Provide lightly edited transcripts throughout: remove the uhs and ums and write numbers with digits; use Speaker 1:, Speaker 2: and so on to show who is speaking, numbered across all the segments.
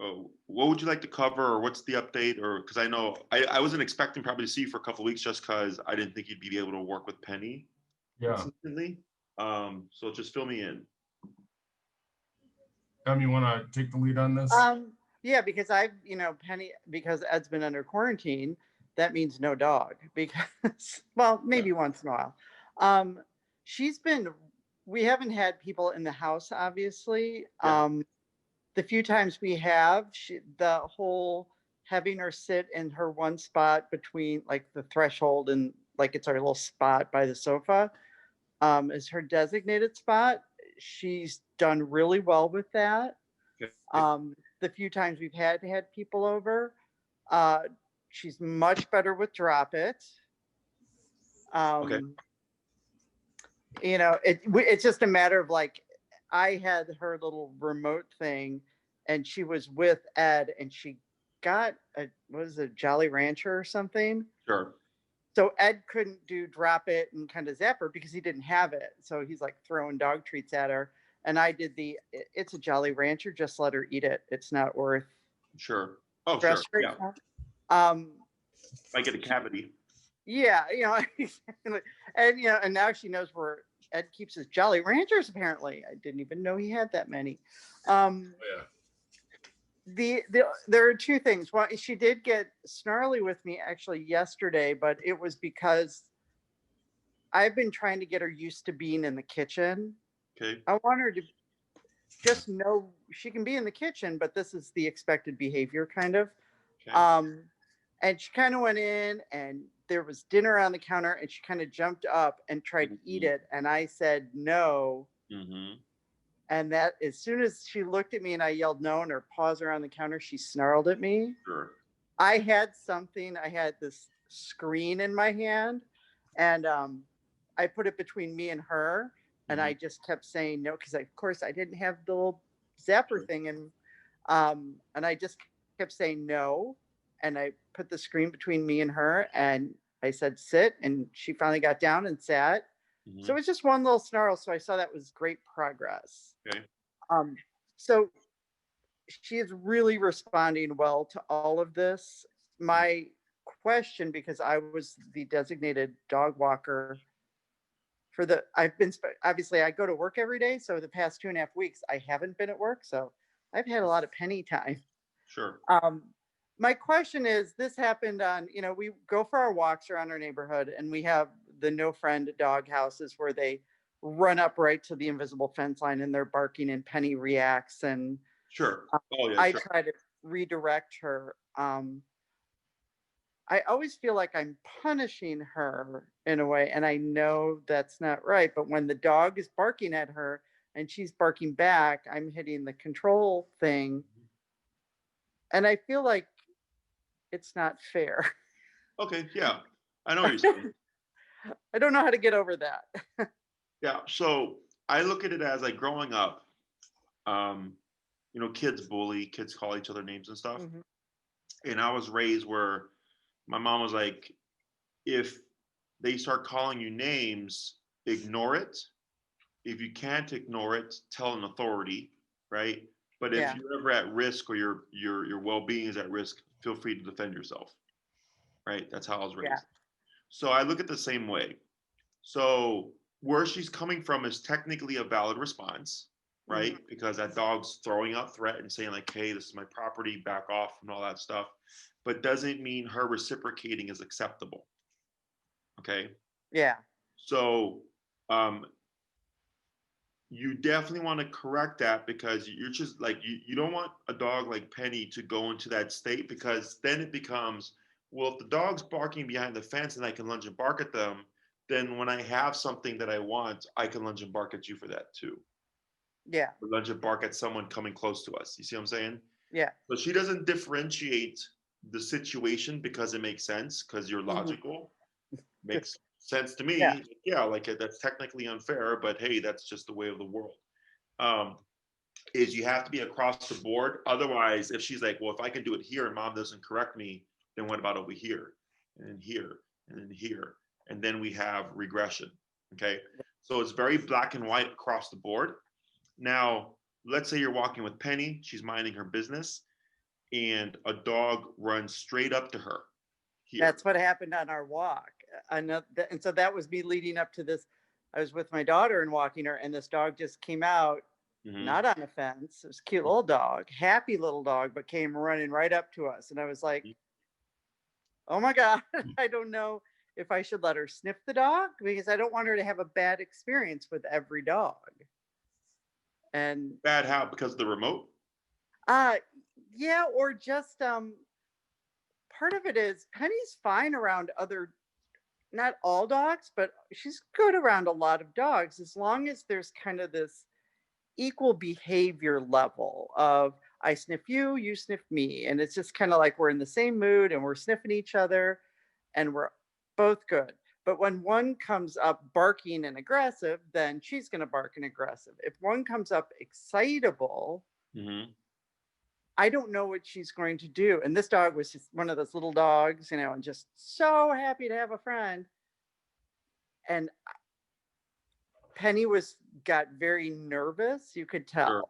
Speaker 1: Oh, what would you like to cover, or what's the update? Or because I know I wasn't expecting probably to see you for a couple of weeks just because I didn't think you'd be able to work with Penny
Speaker 2: Yeah.
Speaker 1: consistently. So just fill me in.
Speaker 2: You want to take the lead on this?
Speaker 3: Yeah, because Penny, because Ed's been under quarantine, that means no dog because, well,
Speaker 1: Yeah.
Speaker 3: maybe once in a while. Um, she's been, we haven't had people in the house, obviously.
Speaker 1: Yeah.
Speaker 3: The few times we have, the whole having her sit in her one spot between like the threshold and like it's our little spot by the sofa, is her designated spot. She's done really well with that.
Speaker 1: Okay.
Speaker 3: The few times we've had people over, uh, she's much better with drop it.
Speaker 1: Okay.
Speaker 3: Um, it's just a matter of like, I had her little remote thing, and she was with Ed, and she got a what is it, Jolly Rancher or something.
Speaker 1: Sure.
Speaker 3: So Ed couldn't do drop it and kind of zap her because he didn't have it. So he's like throwing dog treats at her. And I did it's a Jolly Rancher, just let her eat it. It's not worth
Speaker 1: Sure. Oh, sure.
Speaker 3: stress right
Speaker 1: Yeah.
Speaker 3: now.
Speaker 1: If I get a cavity.
Speaker 3: Yeah, and now she knows where Ed keeps his Jolly Ranchers. Apparently, I didn't even know he had that many.
Speaker 2: Yeah.
Speaker 3: There are two things. One, she did get snarly with me actually yesterday, but it was because I've been trying to get her used to being in the kitchen.
Speaker 1: Okay.
Speaker 3: I want her to just know she can be in the kitchen, but this is the expected behavior, kind of.
Speaker 1: Okay.
Speaker 3: And she kind of went in, and there was dinner on the counter, and she kind of jumped up and tried to eat it, and I said no.
Speaker 1: Mm-hmm.
Speaker 3: And that, as soon as she looked at me and I yelled no, and her paws are on the counter, she snarled at me.
Speaker 1: Sure.
Speaker 3: I had this screen in my hand, and I put it between me and her, and I just kept saying no, because of course I didn't have the little zapper thing, and I just kept saying no, and I put the screen between me and her, and I said sit, and she finally got down and sat.
Speaker 1: Mm-hmm.
Speaker 3: So it was just one little snarl. So I saw that was great progress.
Speaker 1: Okay.
Speaker 3: So she is really responding well to all of this. My question, because I was the designated dog walker for obviously I go to work every day. So the past 2.5 weeks, I haven't been at work. So I've had a lot of Penny time.
Speaker 1: Sure.
Speaker 3: My question is, this happened on, we go for our walks around our neighborhood, and we have the no friend dog houses where they run up right to the invisible fence line and they're barking, and Penny reacts, and
Speaker 1: Sure. Oh yeah.
Speaker 3: I
Speaker 1: Sure.
Speaker 3: try to redirect her. I always feel like I'm punishing her in a way, and I know that's not right. But when the dog is barking at her and she's barking back, I'm hitting the control thing. And I feel like it's not fair.
Speaker 1: Okay. Yeah. I know what you're saying.
Speaker 3: I don't know how to get over that.
Speaker 1: Yeah. So I look at it as like growing up, um, kids bully, kids call each other names and stuff.
Speaker 3: Mhm.
Speaker 1: And I was raised where my mom was like, if they start calling you names, ignore it. If you can't ignore it, tell an authority, right? But if
Speaker 3: Yeah.
Speaker 1: you're ever at risk or your well-being is at risk, feel free to defend yourself, right? That's how I was raised.
Speaker 3: Yeah.
Speaker 1: So I look at the same way. So where she's coming from is technically a valid response, right?
Speaker 3: Mhm.
Speaker 1: Because that dog's throwing out threat and saying like, "Hey, this is my property, back off," and all that stuff, but doesn't mean her reciprocating is acceptable. Okay.
Speaker 3: Yeah.
Speaker 1: So um, you definitely want to correct that because you're just like you don't want a dog like Penny to go into that state because then it becomes, well, if the dog's barking behind the fence and I can lunge and bark at them, then when I have something that I want, I can lunge and bark at you for that too.
Speaker 3: Yeah.
Speaker 1: Or lunge and bark at someone coming close to us. You see what I'm saying?
Speaker 3: Yeah.
Speaker 1: So she doesn't differentiate the situation because it makes sense because you're
Speaker 3: Mhm.
Speaker 1: logical. Makes sense to
Speaker 3: Yeah.
Speaker 1: me. Yeah, like that's technically unfair, but hey, that's just the way of the world. Um, is you have to be across the board. Otherwise, if she's like, well, if I can do it here and mom doesn't correct me, then what about over here and then here and then here? And then we have regression. Okay. So it's very black and white across the board. Now, let's say you're walking with Penny, she's minding her business. and a dog runs straight up to her. Here.
Speaker 3: That's what happened on our walk. And so that was me leading up to this. I was with my daughter and walking her, and this dog just came out, not on a fence. It was a cute little dog, happy little dog, but came running right up to us. And I was like, oh my God, I don't know if I should let her sniff the dog, because I don't want her to have a bad experience with every dog. And
Speaker 1: bad how? Because of the remote?
Speaker 3: Yeah, or just part of it is Penny's fine around other, not all dogs, but she's good around a lot of dogs, as long as there's kind of this equal behavior level of I sniff you, you sniff me. And it's just kind of like we're in the same mood and we're sniffing each other and we're both good. But when one comes up barking and aggressive, then she's going to bark and aggressive. If one comes up excitable, I don't know what she's going to do. And this dog was just one of those little dogs, and just so happy to have a friend. And Penny got very nervous, you could tell. Sure.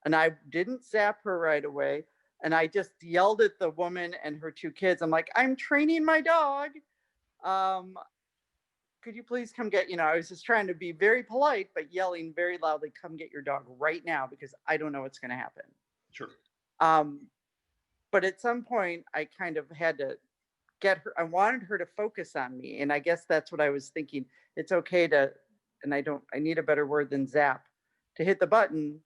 Speaker 3: And I didn't zap her right away. And I just yelled at the woman and her two kids. I'm like, I'm training my dog. Could you please come get, I was just trying to be very polite, but yelling very loudly, come get your dog right now, because I don't know what's going to happen.
Speaker 1: Sure.
Speaker 3: But at some point I kind of had to get her. I wanted her to focus on me. And I guess that's what I was thinking. It's okay to, and I need a better word than zap, to hit the button.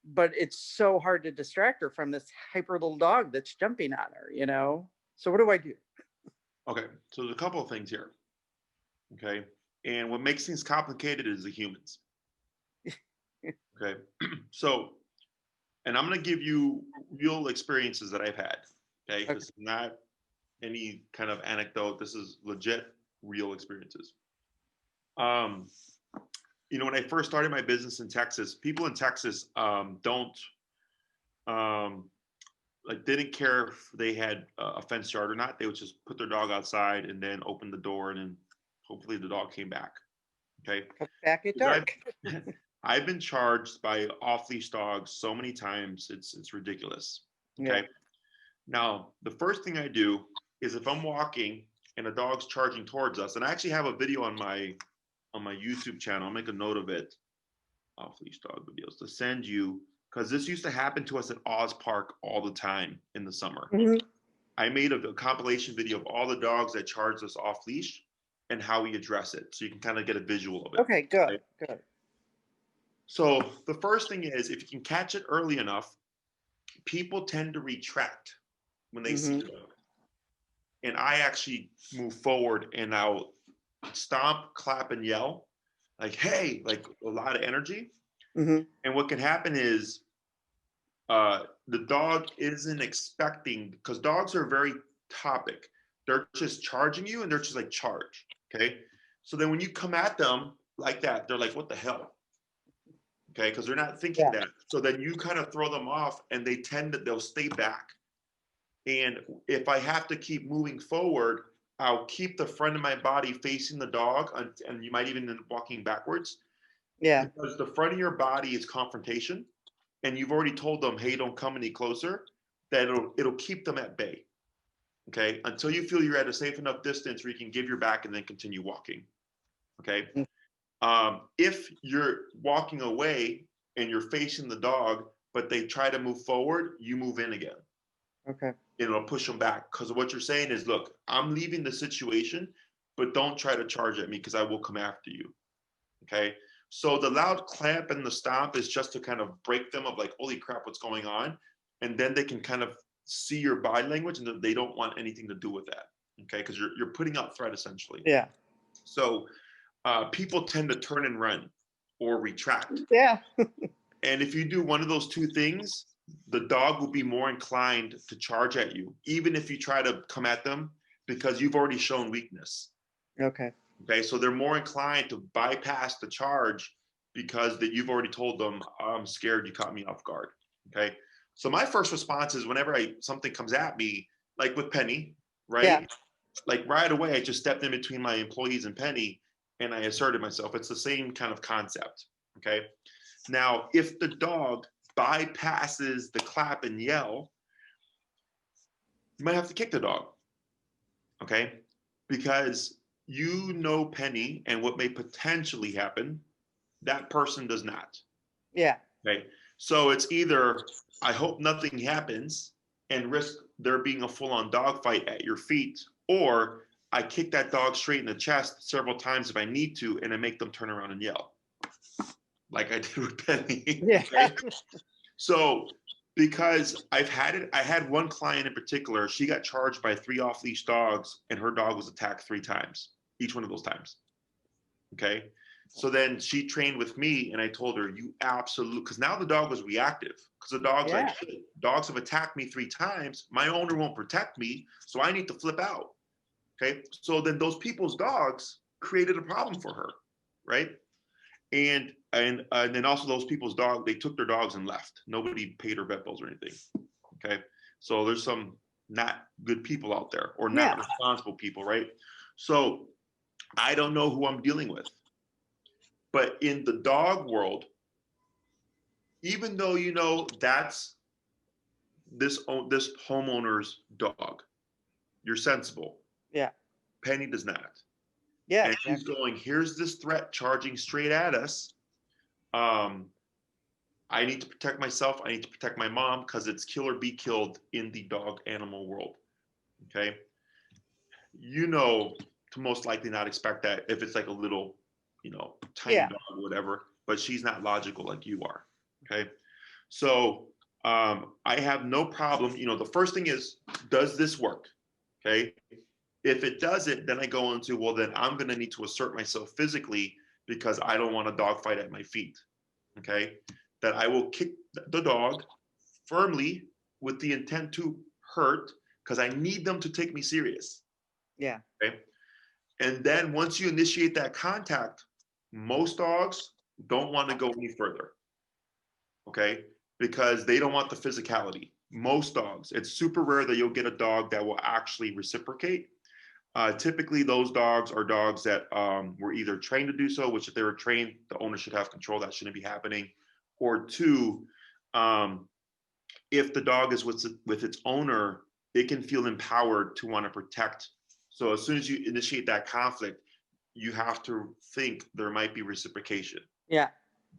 Speaker 3: But it's so hard to distract her from this hyper little dog that's jumping on her, So what do I do?
Speaker 1: Okay. So there's a couple of things here. Okay. And what makes things complicated is the humans. Okay. So, and I'm going to give you real experiences that I've had. Okay. This is not any kind of anecdote. This is legit real experiences. When I first started my business in Texas, people in Texas didn't care if they had a fenced yard or not. They would just put their dog outside and then open the door, and then hopefully the dog came back. Okay.
Speaker 3: Back at dark.
Speaker 1: I've been charged by off-leash dogs so many times, it's ridiculous. Okay. Yeah. Now, the first thing I do is if I'm walking and a dog's charging towards us, and I actually have a video on my YouTube channel, I'll make a note of it, off-leash dog videos, to send you, because this used to happen to us at Oz Park all the time in the summer. I made a compilation video of all the dogs that charged us off-leash and how we address it, so you can kind of get a visual of it.
Speaker 3: Okay, good, right? Good.
Speaker 1: So the first thing is, if you can catch it early enough, people tend to retract when they see it. And I actually move forward and I'll stomp, clap, and yell, like, hey, like a lot of energy. And what can happen is the dog isn't expecting, because dogs are very topic. They're just charging you and they're just like, charge. Okay. So then when you come at them like that, they're like, what the hell? Okay, because they're not thinking that. So then you kind of throw them off and they'll stay back. And if I have to keep moving forward, I'll keep the front of my body facing the dog, and you might even end up walking backwards.
Speaker 3: Yeah.
Speaker 1: Because the front of your body is confrontation, and you've already told them, hey, don't come any closer, that it'll keep them at bay. Okay, until you feel you're at a safe enough distance where you can give your back and then continue walking. Okay. If you're walking away and you're facing the dog, but they try to move forward, you move in again.
Speaker 3: Okay.
Speaker 1: It'll push them back, because what you're saying is, look, I'm leaving the situation, but don't try to charge at me because I will come after you. Okay. So the loud clamp and the stomp is just to kind of break them of like, holy crap, what's going on? And then they can kind of see your body language and they don't want anything to do with that. Okay. Because you're putting out threat essentially.
Speaker 3: Yeah.
Speaker 1: So people tend to turn and run or retract.
Speaker 3: Yeah.
Speaker 1: And if you do one of those two things, the dog will be more inclined to charge at you, even if you try to come at them, because you've already shown weakness.
Speaker 3: Okay.
Speaker 1: Okay. So they're more inclined to bypass the charge because that you've already told them, I'm scared, you caught me off guard. Okay. So my first response is whenever something comes at me, like with Penny, right? Yeah. Like right away, I just stepped in between my employees and Penny, and I asserted myself. It's the same kind of concept. Okay. Now, if the dog bypasses the clap and yell, you might have to kick the dog. Okay? Because you know Penny and what may potentially happen. That person does not.
Speaker 3: Yeah.
Speaker 1: Okay. So it's either I hope nothing happens and risk there being a full-on dog fight at your feet, or I kick that dog straight in the chest several times if I need to, and I make them turn around and yell, like I did with Penny.
Speaker 3: Yeah.
Speaker 1: Okay? So because I had one client in particular, she got charged by 3 off-leash dogs, and her dog was attacked 3 times, each one of those times. Okay. So then she trained with me, and I told her, you absolutely, because now the dog was reactive, because the dog's like, hey, dogs have attacked me 3 times. My owner won't protect me, so I need to flip out. Okay. So then those people's dogs created a problem for her, right? And then also those people's dog, they took their dogs and left. Nobody paid her vet bills or anything. Okay. So there's some not good people out there, or not responsible people, right? So I don't know who I'm dealing with. But in the dog world, even though you know that's this homeowner's dog, you're sensible.
Speaker 3: Yeah.
Speaker 1: Penny does not.
Speaker 3: Yeah.
Speaker 1: And she's going, here's this threat charging straight at us. I need to protect myself. I need to protect my mom, because it's kill or be killed in the dog animal world. Okay. You know, to most likely not expect that if it's like a little, tiny dog or whatever, but she's not logical like you are. Okay. So I have no problem. The first thing is, does this work? Okay. If it doesn't, then I go into, well, then I'm going to need to assert myself physically, because I don't want a dog fight at my feet. Okay. That I will kick the dog firmly with the intent to hurt, because I need them to take me serious.
Speaker 3: Yeah.
Speaker 1: Okay. And then once you initiate that contact, most dogs don't want to go any further. Okay. Because they don't want the physicality. Most dogs, it's super rare that you'll get a dog that will actually reciprocate. Typically, those dogs are dogs that were either trained to do so, which if they were trained, the owner should have control. That shouldn't be happening. Or 2, if the dog is with its owner, it can feel empowered to want to protect. So as soon as you initiate that conflict, you have to think there might be reciprocation.
Speaker 3: Yeah.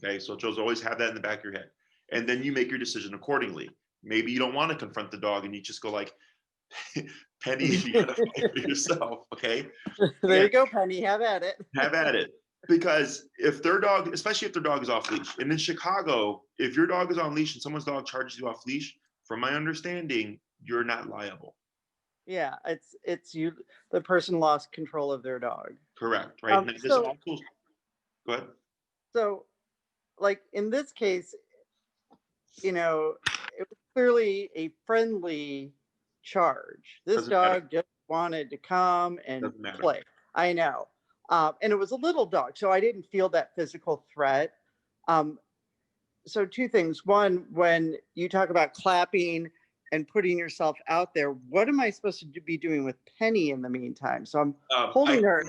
Speaker 1: Okay, so just always have that in the back of your head. And then you make your decision accordingly. Maybe you don't want to confront the dog, and you just go like, Penny, you gotta fight for yourself. Okay.
Speaker 3: There you go, Penny. Have at it.
Speaker 1: Have at it. Because if their dog, especially if their dog is off leash, and in Chicago, if your dog is on leash and someone's dog charges you off leash, from my understanding, you're not liable.
Speaker 3: Yeah, it's you. The person lost control of their dog.
Speaker 1: Correct. Right.
Speaker 3: So,
Speaker 1: go ahead.
Speaker 3: So, like in this case, it was clearly a friendly charge. This dog just wanted to come and play. I know. And it was a little dog, so I didn't feel that physical threat. So 2 things. One, when you talk about clapping and putting yourself out there, what am I supposed to be doing with Penny in the meantime? So I'm holding her.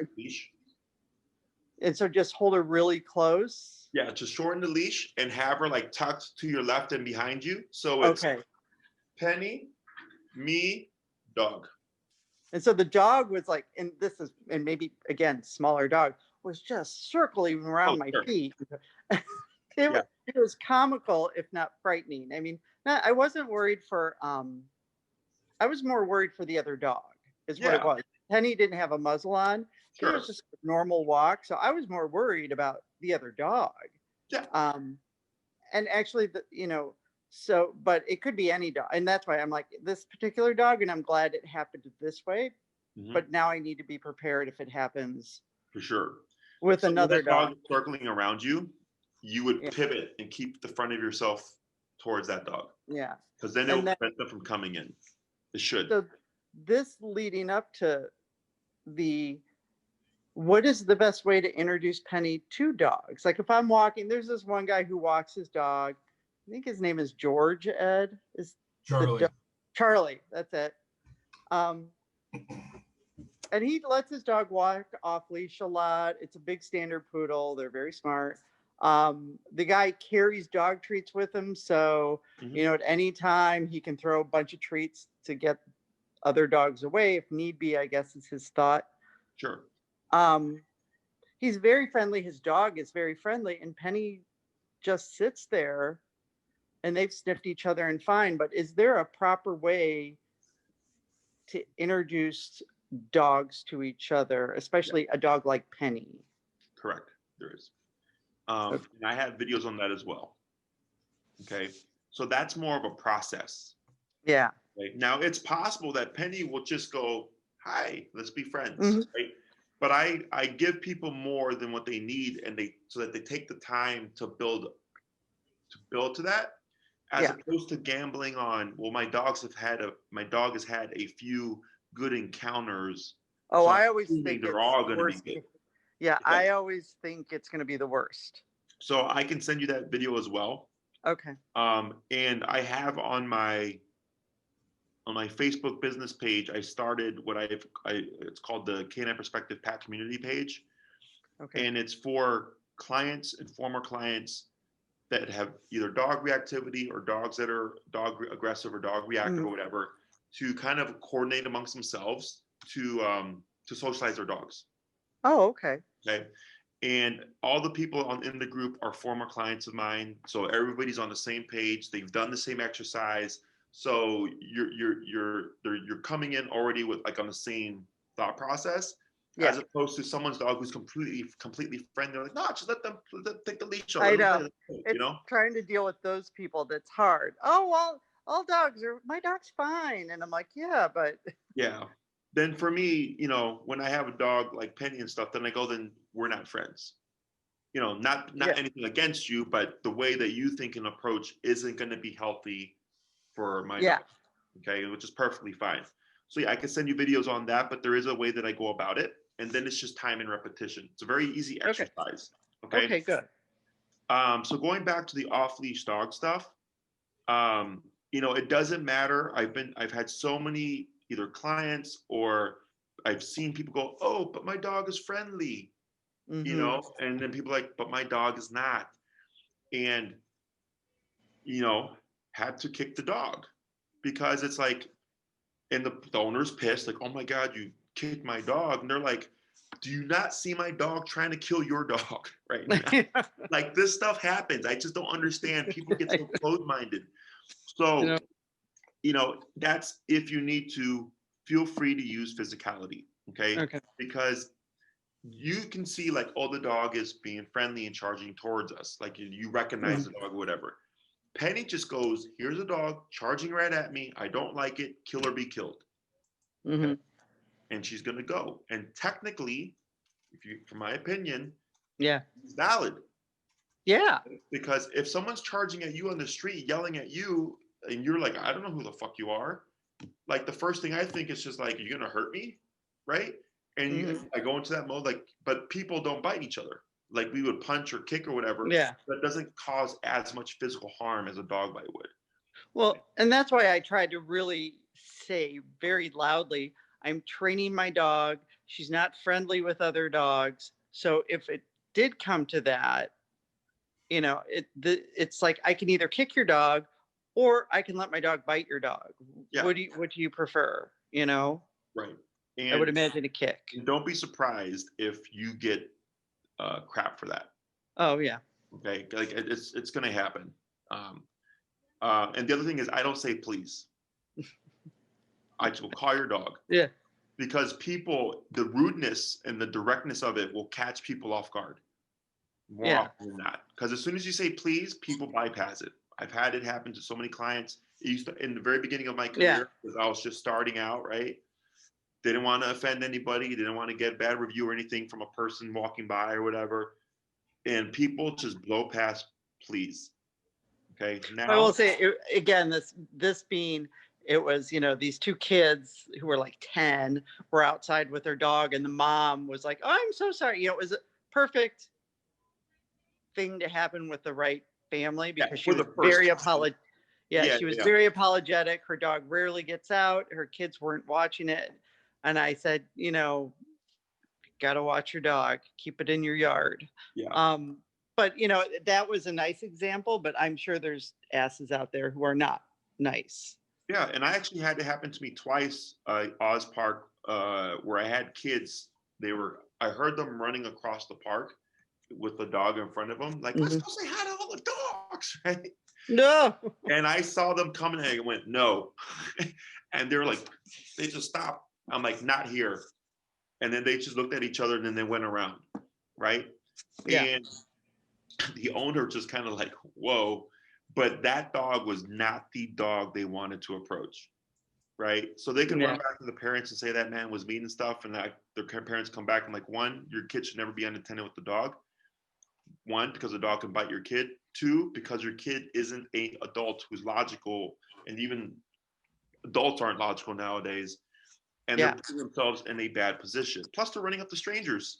Speaker 3: And so just hold her really close.
Speaker 1: Yeah, just shorten the leash and have her like tucked to your left and behind you. So it's Penny, me, dog.
Speaker 3: And so the dog was like, and maybe again, smaller dog was just circling around my feet. It was comical, if not frightening. I mean, I wasn't worried for, I was more worried for the other dog is what it was. Penny didn't have a muzzle on. It was just a normal walk. So I was more worried about the other dog.
Speaker 1: Yeah.
Speaker 3: And actually, but it could be any dog. And that's why I'm like, this particular dog, and I'm glad it happened this way. Mm-hmm. But now I need to be prepared if it happens.
Speaker 1: For sure.
Speaker 3: With another dog
Speaker 1: circling around you, you would pivot and keep the front of yourself towards that dog.
Speaker 3: Yeah.
Speaker 1: Because then it will prevent them from coming in. It should.
Speaker 3: So this leading up to what is the best way to introduce Penny to dogs? Like if I'm walking, there's this one guy who walks his dog. I think his name is George, Ed. Is
Speaker 2: Charlie.
Speaker 3: Charlie, that's it. And he lets his dog walk off leash a lot. It's a big standard poodle. They're very smart. The guy carries dog treats with him, so at any time he can throw a bunch of treats to get other dogs away if need be, I guess is his thought.
Speaker 1: Sure.
Speaker 3: He's very friendly. His dog is very friendly, and Penny just sits there, and they've sniffed each other and fine. But is there a proper way to introduce dogs to each other, especially a dog like Penny?
Speaker 1: Correct. There is. And I have videos on that as well. Okay. So that's more of a process.
Speaker 3: Yeah.
Speaker 1: Right? Now it's possible that Penny will just go, "Hi, let's be friends." Right? But I give people more than what they need, and so that they take the time to build to that, as opposed to gambling on, well, my dog has had a few good encounters.
Speaker 3: Oh,
Speaker 1: so
Speaker 3: I always think
Speaker 1: they're all going to be good.
Speaker 3: Yeah, I always think it's going to be the worst.
Speaker 1: So I can send you that video as well.
Speaker 3: Okay.
Speaker 1: And I have on my Facebook business page, I started it's called the Canine Perspective Pet Community page.
Speaker 3: Okay.
Speaker 1: And it's for clients and former clients that have either dog reactivity or dogs that are dog aggressive or dog reactive or whatever, to kind of coordinate amongst themselves to socialize their dogs.
Speaker 3: Oh, okay.
Speaker 1: Okay. And all the people in the group are former clients of mine. So everybody's on the same page. They've done the same exercise. So you're coming in already with on the same thought process, as opposed to someone's dog who's completely friendly. They're like, no, just let them take the leash off.
Speaker 3: I know. Trying to deal with those people, that's hard. Oh, well, my dog's fine. And I'm like, yeah, but.
Speaker 1: Yeah. Then for me, when I have a dog like Penny and stuff, then we're not friends. Not anything against you, but the way that you think and approach isn't going to be healthy for my dog. Okay, which is perfectly fine. So I can send you videos on that, but there is a way that I go about it, and then it's just time and repetition. It's a very easy exercise. Okay,
Speaker 3: good.
Speaker 1: So going back to the off-leash dog stuff, it doesn't matter. I've had so many either clients or I've seen people go, "Oh, but my dog is friendly," and then people are like, "But my dog is not," and had to kick the dog, because it's like, and the owner's pissed, like, "Oh my God, you kicked my dog," and they're like, "Do you not see my dog trying to kill your dog right now?" Like, this stuff happens. I just don't understand. People get so closed-minded. So, that's, if you need to, feel free to use physicality, okay? Because you can see like, oh, the dog is being friendly and charging towards us. Like you recognize the dog or whatever. Penny just goes, here's a dog charging right at me. I don't like it. Kill or be killed. Okay? And she's going to go. And technically, from my opinion, it's valid.
Speaker 3: Yeah.
Speaker 1: Because if someone's charging at you on the street, yelling at you, and you're like, I don't know who the fuck you are. Like, the first thing I think is just like, you're going to hurt me, right? And I go into that mode, like, but people don't bite each other. Like, we would punch or kick or whatever.
Speaker 3: Yeah.
Speaker 1: That doesn't cause as much physical harm as a dog bite would.
Speaker 3: Well, and that's why I tried to really say very loudly, I'm training my dog. She's not friendly with other dogs. So if it did come to that, it's like, I can either kick your dog or I can let my dog bite your dog. Yeah. What do you prefer?
Speaker 1: Right. And
Speaker 3: I would imagine a kick.
Speaker 1: Don't be surprised if you get crap for that.
Speaker 3: Oh yeah.
Speaker 1: Okay. Like, it's going to happen. And the other thing is, I don't say please. I will call your dog.
Speaker 3: Yeah.
Speaker 1: Because the rudeness and the directness of it will catch people off guard more often than not. Because as soon as you say please, people bypass it. I've had it happen to so many clients. It used to, in the very beginning of my career, because I was just starting out, right? Didn't want to offend anybody. Didn't want to get bad review or anything from a person walking by or whatever. And people just blow past please. Okay. Now
Speaker 3: I will say again, this being, it was, these two kids who were like 10 were outside with their dog, and the mom was like, "Oh, I'm so sorry." It was a perfect thing to happen with the right family, because she was very apologetic. She was very apologetic. Her dog rarely gets out. Her kids weren't watching it. And I said, got to watch your dog. Keep it in your yard.
Speaker 1: Yeah.
Speaker 3: But you know, that was a nice example, but I'm sure there's asses out there who are not nice.
Speaker 1: Yeah, and I actually had it happen to me twice, Oz Park, where I had kids. I heard them running across the park with the dog in front of them, like, let's go say hi to all the dogs, right?
Speaker 3: No.
Speaker 1: And I saw them coming and I went, no. And they were like, they just stopped. I'm like, not here. And then they just looked at each other and then they went around, right?
Speaker 3: Yeah.
Speaker 1: And the owner just kind of like, whoa. But that dog was not the dog they wanted to approach, right? So they could run back to the parents and say that man was mean and stuff, and that their parents come back and like, one, your kid should never be unattended with the dog. One, because the dog can bite your kid. Two, because your kid isn't an adult who's logical, and even adults aren't logical nowadays, and they're putting themselves in a bad position. Plus, they're running up to strangers.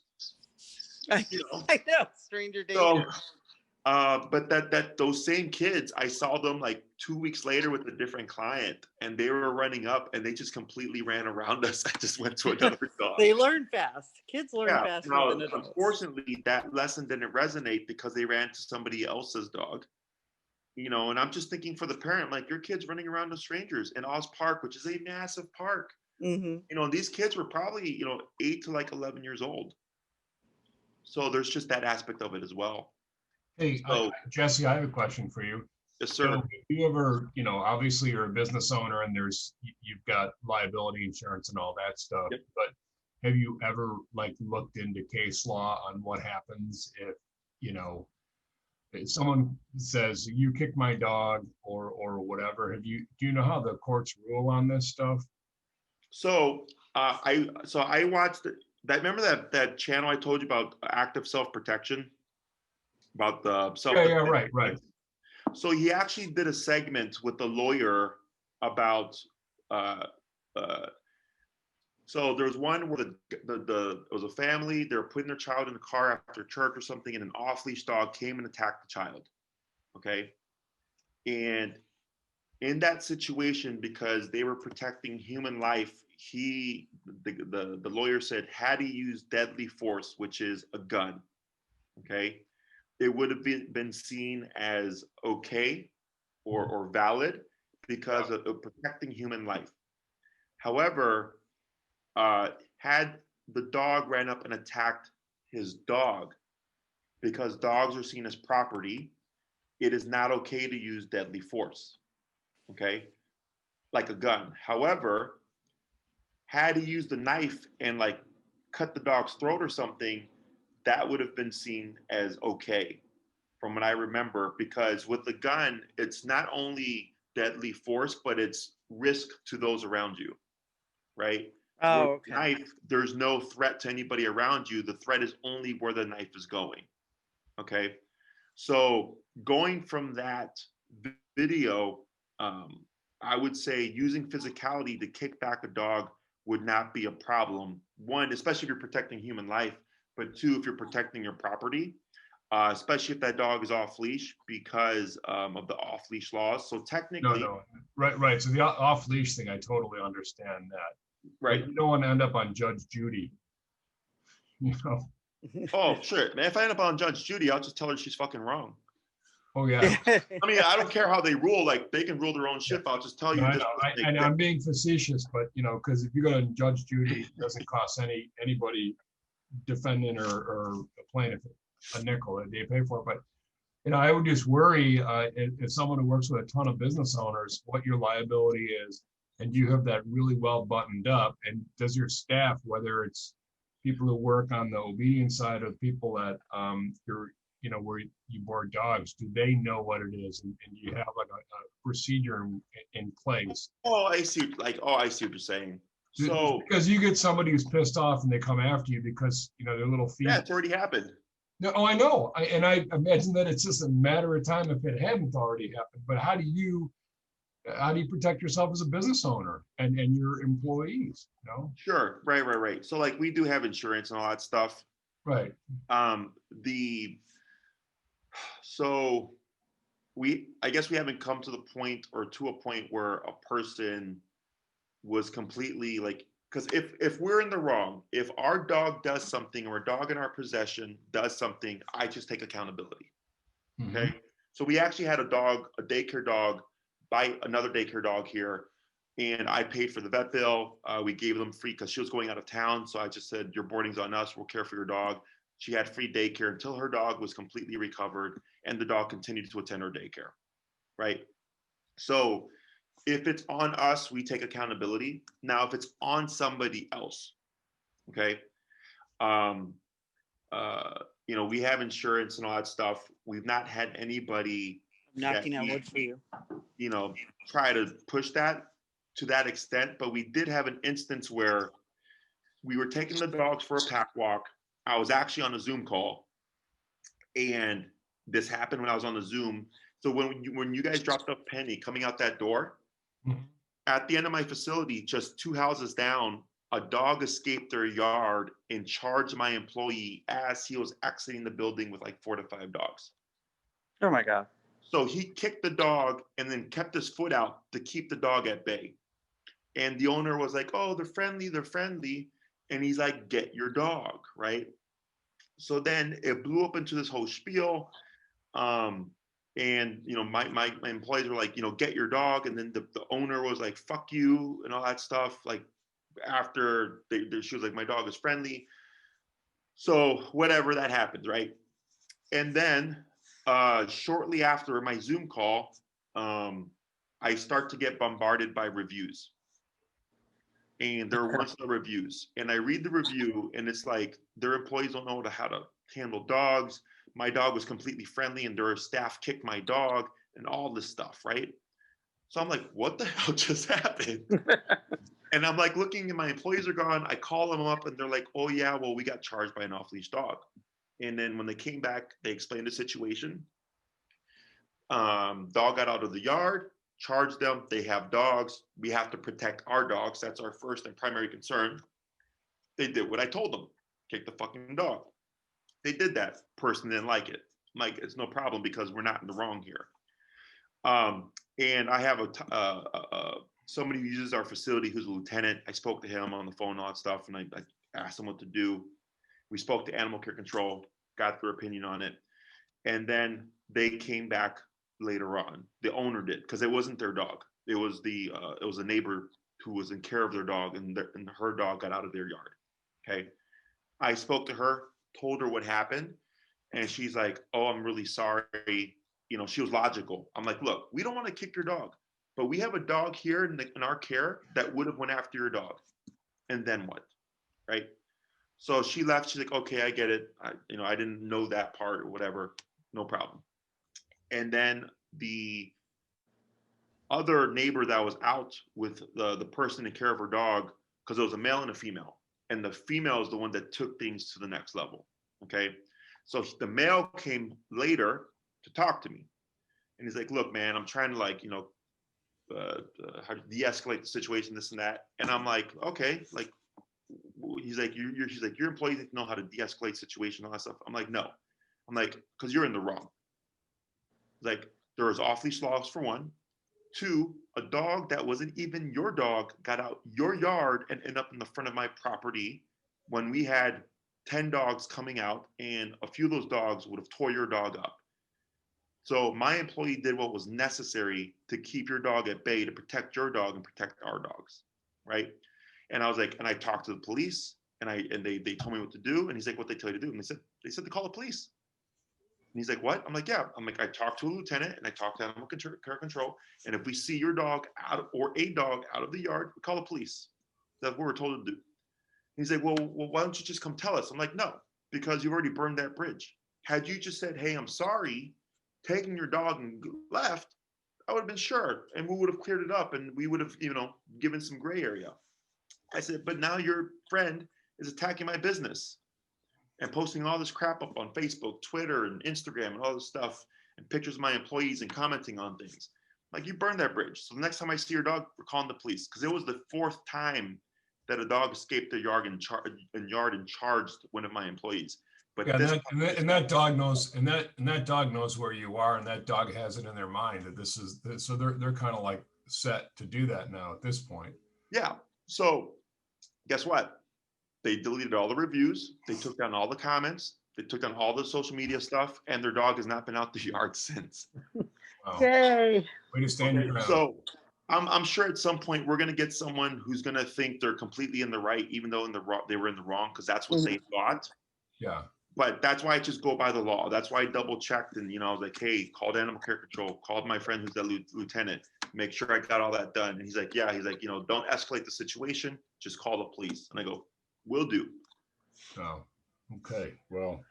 Speaker 3: You know? I know, stranger danger.
Speaker 1: So, but those same kids, I saw them like 2 weeks later with a different client, and they were running up, and they just completely ran around us. I just went to another dog.
Speaker 3: They learn fast. Kids learn faster than adults.
Speaker 1: Unfortunately, that lesson didn't resonate because they ran to somebody else's dog. You know, and I'm just thinking for the parent, like, your kid's running around with strangers in Oz Park, which is a massive park. You know, these kids were probably, 8 to like 11 years old. So there's just that aspect of it as well.
Speaker 2: Hey, Jesse, I have a question for you.
Speaker 1: Yes, sir.
Speaker 2: So you ever, obviously you're a business owner and you've got liability insurance and all that stuff, but have you ever like looked into case law on what happens if, if someone says you kicked my dog or whatever? Do you know how the courts rule on this stuff?
Speaker 1: So I watched that. Remember that channel I told you about, active self-protection, about the self.
Speaker 2: Yeah, right.
Speaker 1: So he actually did a segment with a lawyer about. So there was one where it was a family. They were putting their child in the car after church or something, and an off-leash dog came and attacked the child. Okay, and in that situation, because they were protecting human life, the lawyer said, had he used deadly force, which is a gun, okay, it would have been seen as okay or valid because of protecting human life. However, had the dog ran up and attacked his dog, because dogs are seen as property, it is not okay to use deadly force, okay, like a gun. However, had he used a knife and like cut the dog's throat or something, that would have been seen as okay, from what I remember, because with the gun, it's not only deadly force, but it's risk to those around you, right?
Speaker 3: Oh,
Speaker 1: okay. Knife, there's no threat to anybody around you. The threat is only where the knife is going, okay? So going from that video, I would say using physicality to kick back a dog would not be a problem. One, especially if you're protecting human life, but two, if you're protecting your property, especially if that dog is off leash, because of the off leash laws. So technically,
Speaker 2: no, right. So the off leash thing, I totally understand that.
Speaker 1: Right.
Speaker 2: But you don't want to end up on Judge Judy.
Speaker 1: Oh, sure, man. If I end up on Judge Judy, I'll just tell her she's fucking wrong.
Speaker 2: Oh yeah.
Speaker 1: I mean, I don't care how they rule. Like, they can rule their own shit. I'll just tell you.
Speaker 2: I'm being facetious, but because if you go to Judge Judy, it doesn't cost anybody, defendant or a plaintiff, a nickel. They pay for it. But I would just worry if someone who works with a ton of business owners, what your liability is, and you have that really well buttoned up. And does your staff, whether it's people who work on the obedience side or people that where you board dogs, do they know what it is, and you have like a procedure in place?
Speaker 1: Oh, I see. I see what you're saying. So
Speaker 2: because you get somebody who's pissed off and they come after you because their little feet.
Speaker 1: Yeah, it's already happened.
Speaker 2: No, I know, and I imagine that it's just a matter of time if it hadn't already happened. But how do you protect yourself as a business owner and your employees?
Speaker 1: Sure, right. So like, we do have insurance and all that stuff.
Speaker 2: Right.
Speaker 1: I guess we haven't come to the point or to a point where a person was completely like because if we're in the wrong, if our dog does something or a dog in our possession does something, I just take accountability.
Speaker 2: Mhm.
Speaker 1: Okay. So we actually had a dog, a daycare dog, bite another daycare dog here, and I paid for the vet bill. We gave them free because she was going out of town. So I just said, your boarding's on us. We'll care for your dog. She had free daycare until her dog was completely recovered, and the dog continued to attend her daycare. Right. So if it's on us, we take accountability. Now, if it's on somebody else, okay, um, we have insurance and all that stuff. We've not had anybody
Speaker 3: I'm
Speaker 1: that
Speaker 3: knocking on wood for you.
Speaker 1: you know, try to push that to that extent. But we did have an instance where we were taking the dogs for a pack walk. I was actually on a Zoom call, and this happened when I was on the Zoom. So when you guys dropped off Penny coming out that door,
Speaker 2: Mhm.
Speaker 1: at the end of my facility, just 2 houses down, a dog escaped their yard and charged my employee as he was exiting the building with like 4 to 5 dogs.
Speaker 3: Oh my God.
Speaker 1: So he kicked the dog and then kept his foot out to keep the dog at bay. And the owner was like, oh, they're friendly, they're friendly. And he's like, get your dog, right? So then it blew up into this whole spiel. Um, and my employees were like, get your dog. And then the owner was like, fuck you, and all that stuff. Like after she was like, my dog is friendly. So whatever, that happens, right? And then shortly after my Zoom call, I start to get bombarded by reviews. And they're 1-star reviews. And I read the review, and it's like their employees don't know how to handle dogs. My dog was completely friendly, and their staff kicked my dog, and all this stuff, right? So I'm like, what the hell just happened? And I'm like looking, and my employees are gone. I call them up, and they're like, oh yeah, well, we got charged by an off-leash dog. And then when they came back, they explained the situation. Dog got out of the yard, charged them. They have dogs. We have to protect our dogs. That's our first and primary concern. They did what I told them, kick the fucking dog. They did that. Person didn't like it. I'm like, it's no problem because we're not in the wrong here. And I have somebody who uses our facility who's a lieutenant. I spoke to him on the phone and all that stuff, and I asked him what to do. We spoke to animal care control, got their opinion on it. And then they came back later on. The owner did, because it wasn't their dog. It was a neighbor who was in care of their dog, and her dog got out of their yard. Okay. I spoke to her, told her what happened, and she's like, oh, I'm really sorry. She was logical. I'm like, look, we don't want to kick your dog, but we have a dog here in our care that would have went after your dog. And then what? Right. So she left. She's like, okay, I get it. I didn't know that part or whatever. No problem. And then the other neighbor that was out with the person in care of her dog, because it was a male and a female, and the female is the one that took things to the next level. Okay. So the male came later to talk to me, and he's like, look, man, I'm trying to de-escalate the situation, this and that. And I'm like, okay, like, he's like, she's like, your employees know how to de-escalate situation, all that stuff. I'm like, no. I'm like, because you're in the wrong. Like, there was off-leash laws for one. Two, a dog that wasn't even your dog got out your yard and ended up in the front of my property when we had 10 dogs coming out, and a few of those dogs would have tore your dog up. So my employee did what was necessary to keep your dog at bay, to protect your dog and protect our dogs, right? And I was like, and I talked to the police, and they told me what to do. And he's like, what they tell you to do? And they said to call the police. And he's like, what? I'm like, yeah. I'm like, I talked to a lieutenant, and I talked to animal care control. And if we see your dog out or a dog out of the yard, we call the police. That's what we're told to do. And he's like, well, why don't you just come tell us? I'm like, no, because you've already burned that bridge. Had you just said, hey, I'm sorry, taking your dog and left, I would have been sure, and we would have cleared it up, and we would have, given some gray area. I said, but now your friend is attacking my business and posting all this crap up on Facebook, Twitter, and Instagram, and all this stuff, and pictures of my employees and commenting on things. Like, you burned that bridge. So the next time I see your dog, we're calling the police, because it was the 4th time that a dog escaped the yard and charged one of my employees. But
Speaker 2: Yeah, that dog knows, and that dog knows where you are, and that dog has it in their mind that this is, so they're kind of like set to do that now at this point.
Speaker 1: Yeah. So Guess what? They deleted all the reviews. They took down all the comments. They took down all the social media stuff, and their dog has not been out the yard since.
Speaker 2: Wow.
Speaker 3: Yay.
Speaker 2: Way to stand your ground.
Speaker 1: So I'm sure at some point we're gonna get someone who's gonna think they're completely in the right, even though they were in the wrong, because that's what they thought.
Speaker 2: Yeah.
Speaker 1: But that's why I just go by the law. That's why I double checked, and I was like, hey, called animal care control, called my friend who's the lieutenant, make sure I got all that done. And he's like, yeah, he's like, don't escalate the situation, just call the police. And I go, will do.
Speaker 2: Oh, okay. Well,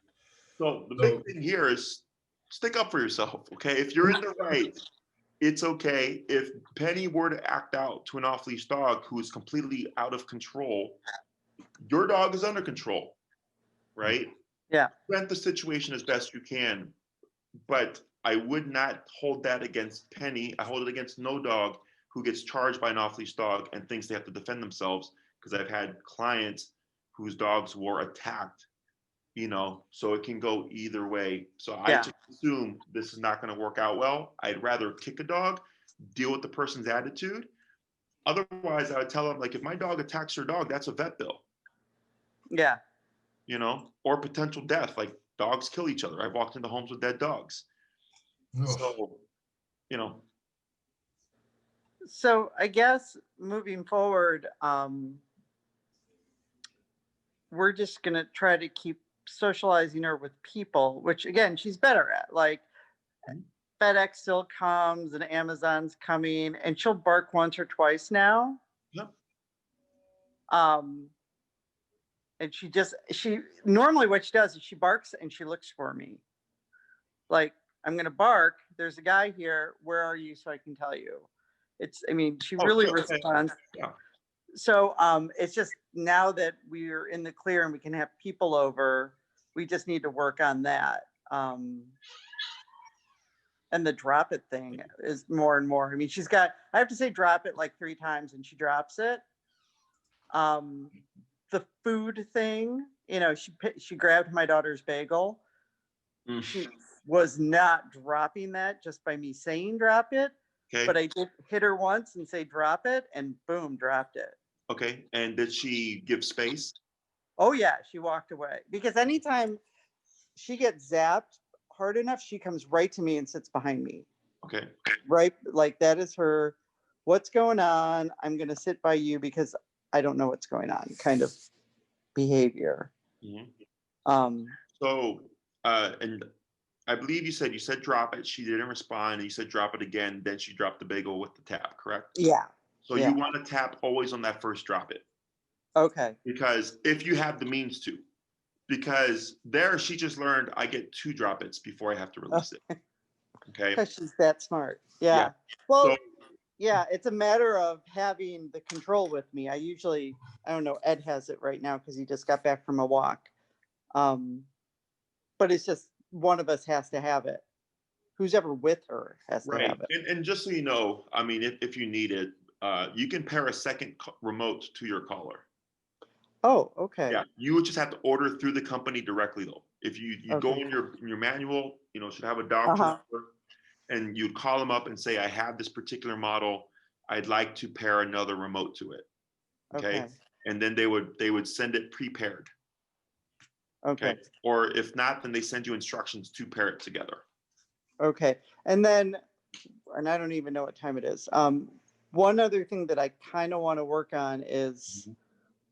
Speaker 1: So the big thing here is stick up for yourself, okay? If you're in the right, it's okay. If Penny were to act out to an off-leash dog who is completely out of control, your dog is under control, right?
Speaker 3: Yeah.
Speaker 1: Prevent the situation as best you can, but I would not hold that against Penny. I hold it against no dog who gets charged by an off-leash dog and thinks they have to defend themselves, because I've had clients whose dogs were attacked, so it can go either way. So I just assume this is not going to work out well. I'd rather kick a dog, deal with the person's attitude. Otherwise, I would tell them, like, if my dog attacks your dog, that's a vet bill.
Speaker 3: Yeah.
Speaker 1: Or potential death. Like, dogs kill each other. I've walked into homes with dead dogs. So,
Speaker 3: So I guess moving forward, we're just going to try to keep socializing her with people, which again, she's better at. Like FedEx still comes and Amazon's coming, and she'll bark once or twice now.
Speaker 1: Yep.
Speaker 3: And she normally what she does is she barks and she looks for me. Like, I'm going to bark. There's a guy here. Where are you? So I can tell you. She really responds.
Speaker 1: Yeah.
Speaker 3: So it's just now that we're in the clear and we can have people over, we just need to work on that. And the drop it thing is more and more. I have to say drop it like 3 times and she drops it. The food thing, she grabbed my daughter's bagel. She was not dropping that just by me saying drop it. Okay. But I did hit her once and say drop it, and boom, dropped it.
Speaker 1: Okay. And did she give space?
Speaker 3: Oh yeah, she walked away, because anytime she gets zapped hard enough, she comes right to me and sits behind me.
Speaker 1: Okay.
Speaker 3: Right, like that is her, what's going on? I'm going to sit by you because I don't know what's going on kind of behavior.
Speaker 1: Mm-hmm. And I believe you said drop it. She didn't respond. And you said drop it again. Then she dropped the bagel with the tap, correct?
Speaker 3: Yeah.
Speaker 1: So you want to tap always on that first drop it.
Speaker 3: Okay.
Speaker 1: Because if you have the means to, because there she just learned I get 2 drop its before I have to release it. Okay.
Speaker 3: Because she's that smart. Yeah. Well, it's a matter of having the control with me. I don't know, Ed has it right now because he just got back from a walk. But it's just one of us has to have it. Who's ever with her has to have it.
Speaker 1: And just so you know, if you need it, you can pair a second remote to your collar.
Speaker 3: Oh, okay.
Speaker 1: Yeah, you would just have to order through the company directly, though. If you go in your manual, should have a doctor, and you'd call them up and say, I have this particular model. I'd like to pair another remote to it. Okay. And then they would send it prepared. Okay. Or if not, then they send you instructions to pair it together.
Speaker 3: Okay. And I don't even know what time it is. One other thing that I kind of want to work on is,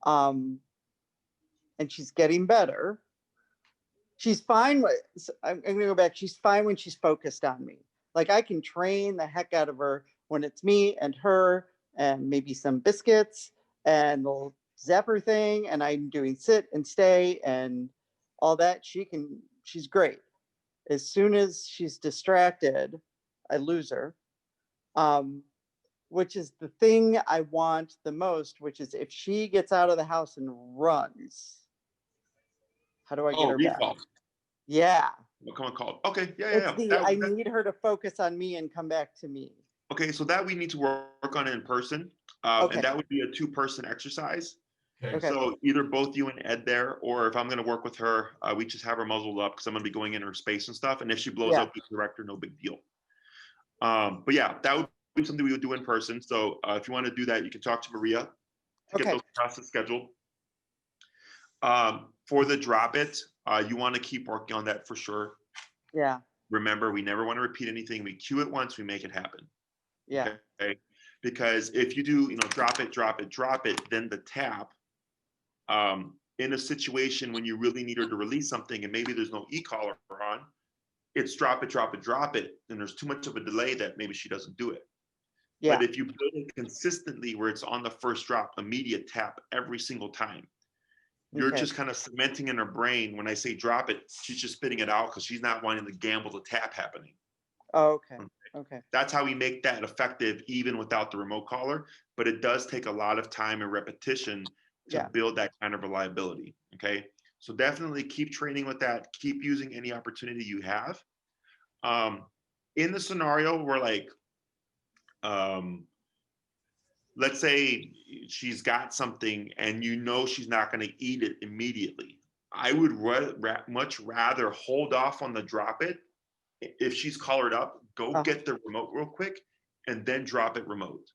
Speaker 3: and she's getting better. She's fine. I'm going to go back. She's fine when she's focused on me. Like, I can train the heck out of her when it's me and her and maybe some biscuits and the zapper thing. And I'm doing sit and stay and all that. She's great. As soon as she's distracted, I lose her. Which is the thing I want the most, which is if she gets out of the house and runs, how do I get her
Speaker 1: recall.
Speaker 3: back? Yeah.
Speaker 1: We'll come and call. Okay.
Speaker 3: I need her to focus on me and come back to me.
Speaker 1: Okay. So that we need to work on in person. And that would be a 2-person exercise. Okay. So either both you and Ed there, or if I'm going to work with her, we just have her muzzled up because I'm going to be going in her space and stuff. And if she blows up, we correct her, no big deal. But yeah, that would be something we would do in person. So if you want to do that, you can talk to Maria to get
Speaker 3: Okay.
Speaker 1: those classes scheduled. For the drop it, you want to keep working on that for sure.
Speaker 3: Yeah.
Speaker 1: Remember, we never want to repeat anything. We cue it once, we make it happen.
Speaker 3: Yeah.
Speaker 1: Okay. Because if you do, drop it, drop it, drop it, then the tap, in a situation when you really need her to release something and maybe there's no e-collar on, it's drop it, drop it, drop it. And there's too much of a delay that maybe she doesn't do it.
Speaker 3: Yeah.
Speaker 1: But if you build it consistently where it's on the first drop, immediate tap every single time, you're
Speaker 3: Okay.
Speaker 1: just kind of cementing in her brain. When I say drop it, she's just spitting it out because she's not wanting to gamble the tap happening.
Speaker 3: Oh, okay. Okay.
Speaker 1: That's how we make that effective even without the remote collar. But it does take a lot of time and repetition to
Speaker 3: Yeah.
Speaker 1: build that kind of reliability. Okay. So definitely keep training with that. Keep using any opportunity you have. In the scenario where let's say she's got something and she's not going to eat it immediately, I would much rather hold off on the drop it. If she's collared up, go get the remote real quick and then drop it remote.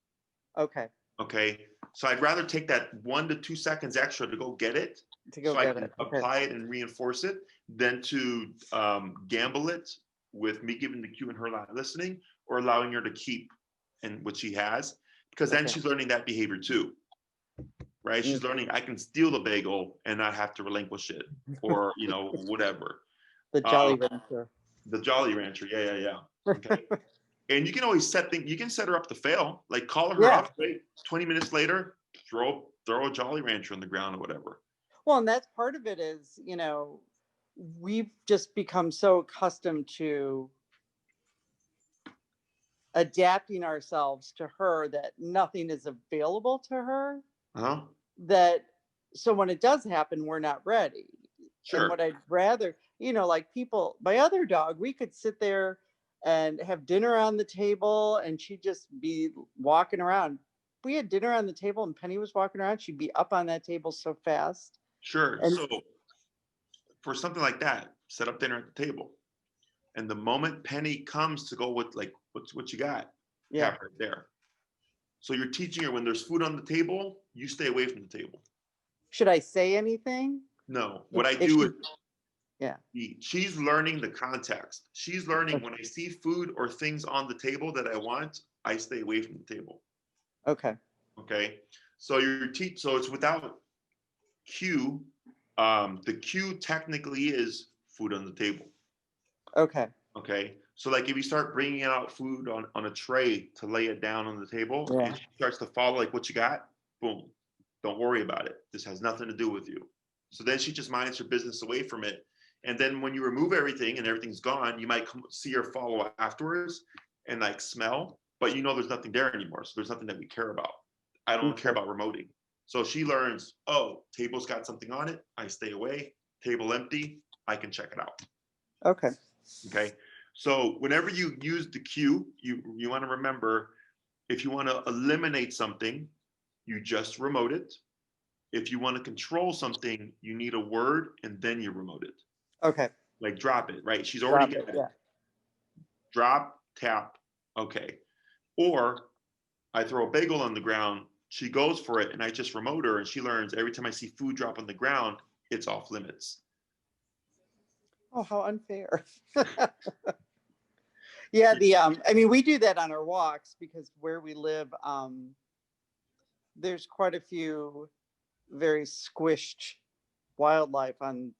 Speaker 3: Okay.
Speaker 1: Okay. So I'd rather take that 1 to 2 seconds extra to go get it, so I can apply it and reinforce it, than to gamble it with me giving the cue and her not listening, or allowing her to keep and what she has, because then she's learning that behavior too, right? She's learning I can steal the bagel and not have to relinquish it, or whatever.
Speaker 3: The Jolly Rancher.
Speaker 1: The Jolly Rancher, yeah. Okay. And you can always you can set her up to fail, like call her up, wait, 20 minutes later, throw a Jolly Rancher on the ground or whatever.
Speaker 3: Well, and that's part of it is, we've just become so accustomed to adapting ourselves to her that nothing is available to her. That so when it does happen, we're not ready.
Speaker 1: Sure.
Speaker 3: And what I'd rather, like my other dog, we could sit there and have dinner on the table and she'd just be walking around. If we had dinner on the table and Penny was walking around, she'd be up on that table so fast.
Speaker 1: Sure. So for something like that, set up dinner at the table. And the moment Penny comes to go with what you got, tap right there. So you're teaching her when there's food on the table, you stay away from the table.
Speaker 3: Should I say anything?
Speaker 1: No. What I do is, she's learning the context. She's learning when I see food or things on the table that I want, I stay away from the table.
Speaker 3: Okay.
Speaker 1: Okay. So so it's without cue. The cue technically is food on the table.
Speaker 3: Okay.
Speaker 1: Okay. So if you start bringing out food on a tray to lay it down on the table, and she starts to follow what you got, boom, don't worry about it. This has nothing to do with you. So then she just minds her business away from it. And then when you remove everything and everything's gone, you might see her follow afterwards and smell, but there's nothing there anymore. So there's nothing that we care about. I don't care about remoting. So she learns, table's got something on it. I stay away. Table empty. I can check it out.
Speaker 3: Okay.
Speaker 1: Okay. So whenever you use the cue, you want to remember, if you want to eliminate something, you just remote it. If you want to control something, you need a word and then you remote it.
Speaker 3: Okay.
Speaker 1: Like drop it, right? She's already got it.
Speaker 3: Yeah.
Speaker 1: Drop, tap, okay. Or I throw a bagel on the ground, she goes for it, and I just remote her, and she learns every time I see food drop on the ground, it's off limits.
Speaker 3: Oh, how unfair. Yeah, we do that on our walks because where we live, there's quite a few very squished wildlife on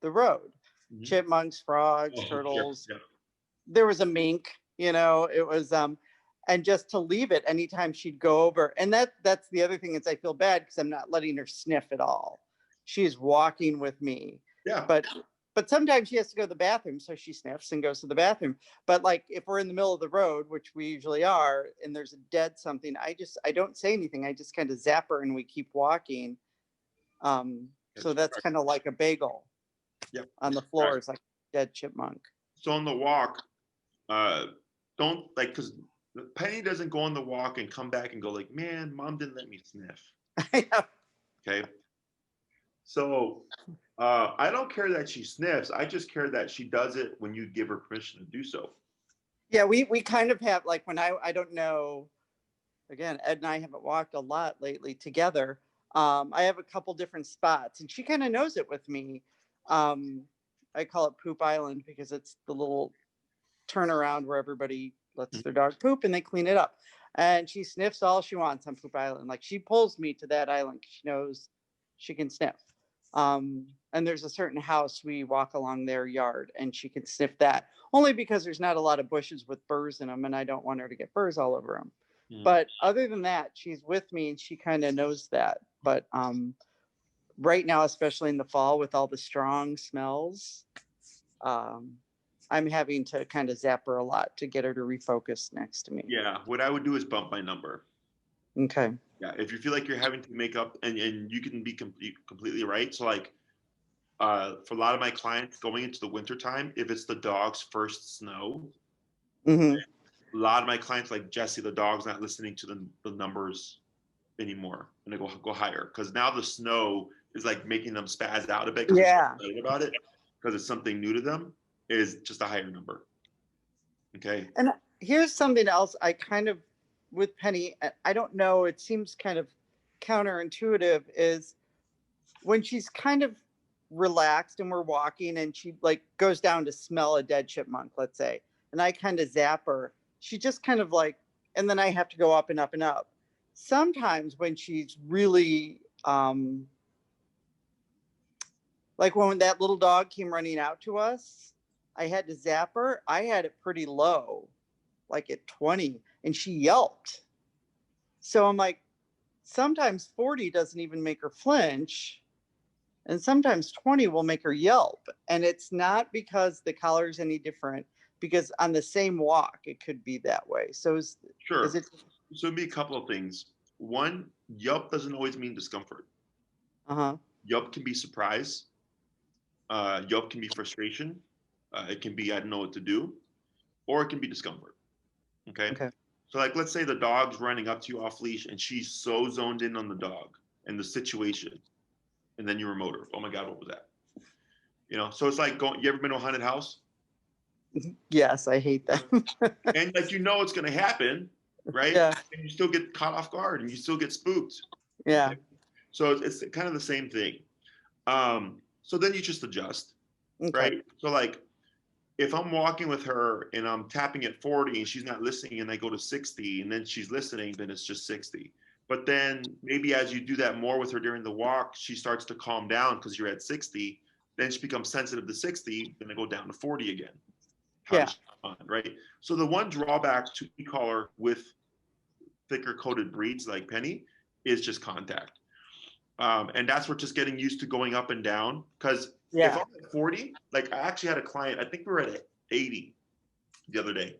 Speaker 3: the road. Mm-hmm. Chipmunks, frogs, turtles. Yeah. There was a mink, it was and just to leave it anytime she'd go over. And that's the other thing is I feel bad because I'm not letting her sniff at all. She's walking with me. Yeah. But sometimes she has to go to the bathroom, so she sniffs and goes to the bathroom. But if we're in the middle of the road, which we usually are, and there's a dead something, I don't say anything. I just kind of zap her and we keep walking. So that's kind of like a bagel. Yep. On the floor is like a dead chipmunk.
Speaker 1: So on the walk, don't because Penny doesn't go on the walk and come back and go man, mom didn't let me sniff. Yeah. Okay. So I don't care that she sniffs. I just care that she does it when you give her permission to do so.
Speaker 3: Yeah, we kind of have when I don't know. Again, Ed and I haven't walked a lot lately together. I have a couple different spots, and she kind of knows it with me. I call it Poop Island because it's the little turnaround where everybody lets their dog poop and they clean it up. And she sniffs all she wants on Poop Island. Like, she pulls me to that island 'cause she knows she can sniff. And there's a certain house we walk along their yard, and she can sniff that only because there's not a lot of bushes with burrs in them, and I don't want her to get burrs all over them. But other than that, she's with me and she kind of knows that. But right now, especially in the fall with all the strong smells, I'm having to kind of zap her a lot to get her to refocus next to me.
Speaker 1: Yeah, what I would do is bump my number.
Speaker 3: Okay.
Speaker 1: Yeah, if you feel like you're having to make up, and you can be completely right. So like, for a lot of my clients going into the winter time, if it's the dog's first snow,
Speaker 3: Mm-hmm.
Speaker 1: a lot of my clients like Jesse, the dog's not listening to the numbers anymore, and they go higher because now the snow is like making them spaz out a bit because they're so excited about it because it's something new to them. Is just a higher number. Okay.
Speaker 3: And here's something else I kind of, with Penny, I don't know, it seems kind of counterintuitive, is when she's kind of relaxed and we're walking and she like goes down to smell a dead chipmunk, let's say, and I kind of zap her, she just kind of like, and then I have to go up and up and up. Sometimes when she's really, like when that little dog came running out to us, I had to zap her. I had it pretty low, like at 20, and she yelped. So I'm like, sometimes 40 doesn't even make her flinch, and sometimes 20 will make her yelp. And it's not because the collar's any different, because on the same walk, it could be that way. So is it?
Speaker 1: So it'd be a couple of things. One, yelp doesn't always mean discomfort. Yelp can be surprise. Yelp can be frustration. It can be I don't know what to do, or it can be discomfort. Okay. So like, let's say the dog's running up to you off leash and she's so zoned in on the dog and the situation, and then you remote her. Oh my God, what was that? You know, so it's like going. You ever been to a haunted house?
Speaker 3: Yes, I hate that.
Speaker 1: And like, you know, it's going to happen, right?
Speaker 3: Yeah.
Speaker 1: And you still get caught off guard and you still get spooked.
Speaker 3: Yeah.
Speaker 1: Okay? So it's kind of the same thing. So then you just adjust, right? So like, if I'm walking with her and I'm tapping at 40 and she's not listening and I go to 60 and then she's listening, then it's just 60. But then maybe as you do that more with her during the walk, she starts to calm down because you're at 60. Then she becomes sensitive to 60, then I go down to 40 again. How does she respond, right? So the one drawback to e-collar with thicker coated breeds like Penny is just contact. And that's where just getting used to going up and down. Because if I'm at 40, like I actually had a client, I think we were at 80 the other day,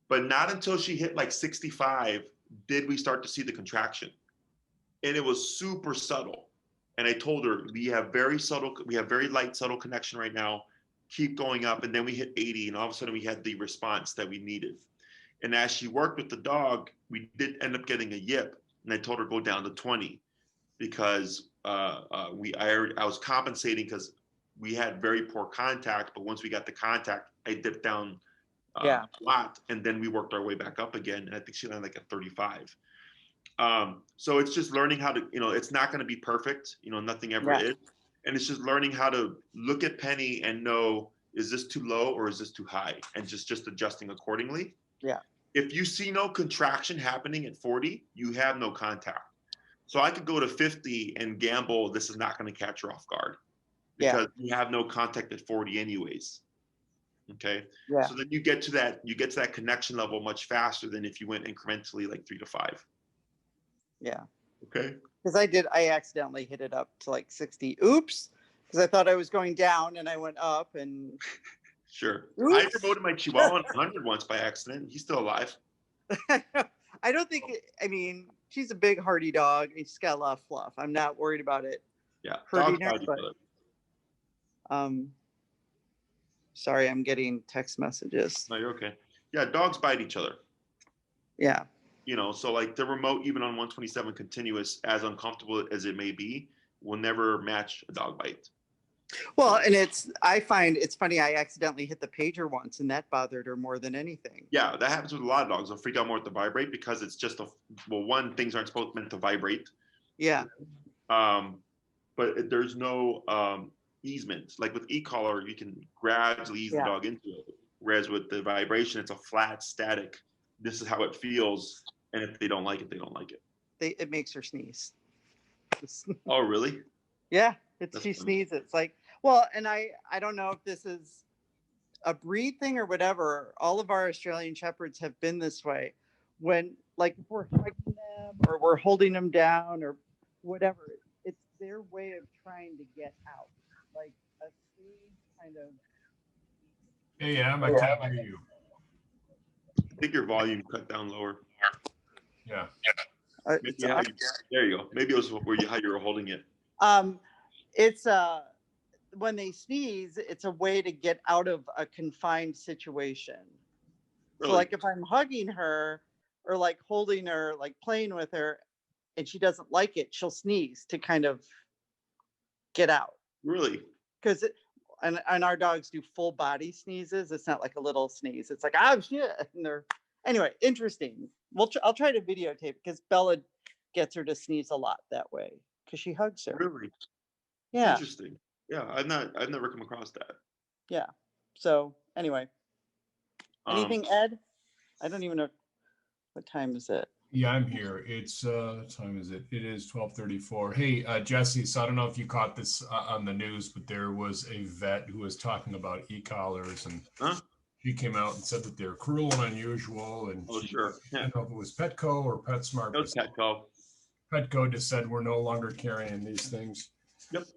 Speaker 1: but not until she hit like 65 did we start to see the contraction. And it was super subtle. And I told her, we have very light, subtle connection right now. Keep going up. And then we hit 80 and all of a sudden we had the response that we needed. And as she worked with the dog, we did end up getting a yip. And I told her go down to 20 because I was compensating because we had very poor contact, but once we got the contact, I dipped down a lot, and then we worked our way back up again. And I think she landed like at 35. So it's just learning how to, it's not going to be perfect. Nothing ever is. And it's just learning how to look at Penny and know, is this too low or is this too high? And just adjusting accordingly.
Speaker 3: Yeah.
Speaker 1: If you see no contraction happening at 40, you have no contact. So I could go to 50 and gamble this is not going to catch her off guard because you have no contact at 40 anyways. Okay. Yeah. So then you get to that connection level much faster than if you went incrementally like 3 to 5.
Speaker 3: Yeah.
Speaker 1: Okay.
Speaker 3: Because I accidentally hit it up to like 60. Oops. Because I thought I was going down and I went up and.
Speaker 1: Sure.
Speaker 3: Oops.
Speaker 1: I promoted my Chihuahua on 100 once by accident. He's still alive.
Speaker 3: I don't think, she's a big hardy dog and she's got a lot of fluff. I'm not worried about it.
Speaker 1: Yeah.
Speaker 3: Hurting her, but, sorry, I'm getting text messages.
Speaker 1: No, you're okay. Yeah, dogs bite each other.
Speaker 3: Yeah.
Speaker 1: So like the remote, even on 127 continuous, as uncomfortable as it may be, will never match a dog bite.
Speaker 3: Well, and I find it's funny, I accidentally hit the pager once and that bothered her more than anything.
Speaker 1: Yeah, that happens with a lot of dogs. They'll freak out more at the vibrate because it's just things aren't meant to vibrate.
Speaker 3: Yeah.
Speaker 1: but there's no easement. Like with e-collar, you can gradually ease the
Speaker 3: Yeah.
Speaker 1: dog into it. Whereas with the vibration, it's a flat static. This is how it feels. And if they don't like it, they don't like it.
Speaker 3: It makes her sneeze.
Speaker 1: Oh, really?
Speaker 3: Yeah,
Speaker 1: That's
Speaker 3: she
Speaker 1: funny.
Speaker 3: sneezes. It's like, well, and I don't know if this is a breed thing or whatever. All of our Australian Shepherds have been this way. When like if we're hugging them or we're holding them down or whatever, it's their way of trying to get out. Like a sneeze kind of.
Speaker 2: Hey, Em, I can't hear you.
Speaker 1: I think your volume cut down lower.
Speaker 2: Yeah.
Speaker 1: Maybe how you, there you go. Maybe it was where you how you were holding it.
Speaker 3: It's when they sneeze, it's a way to get out of a confined situation.
Speaker 1: Really?
Speaker 3: So like if I'm hugging her or like holding her, like playing with her, and she doesn't like it, she'll sneeze to kind of get out.
Speaker 1: Really?
Speaker 3: Because and our dogs do full body sneezes. It's not like a little sneeze. It's like, oh shit. And they're anyway, interesting. I'll try to videotape because Bella gets her to sneeze a lot that way because she hugs her.
Speaker 1: Really?
Speaker 3: Yeah.
Speaker 1: Interesting. Yeah, I've never come across that.
Speaker 3: Yeah. So anyway, anything, Ed? I don't even know what time is it.
Speaker 2: Yeah, I'm here. It's what time is it? It is 12:34. Hey, Jesse, so I don't know if you caught this on the news, but there was a vet who was talking about e-collars, and she came out and said that they're cruel and unusual. And
Speaker 1: Oh, sure. Yeah.
Speaker 2: I don't know if it was Petco or PetSmart.
Speaker 1: That was Petco.
Speaker 2: Petco just said we're no longer carrying these things.
Speaker 1: Yep.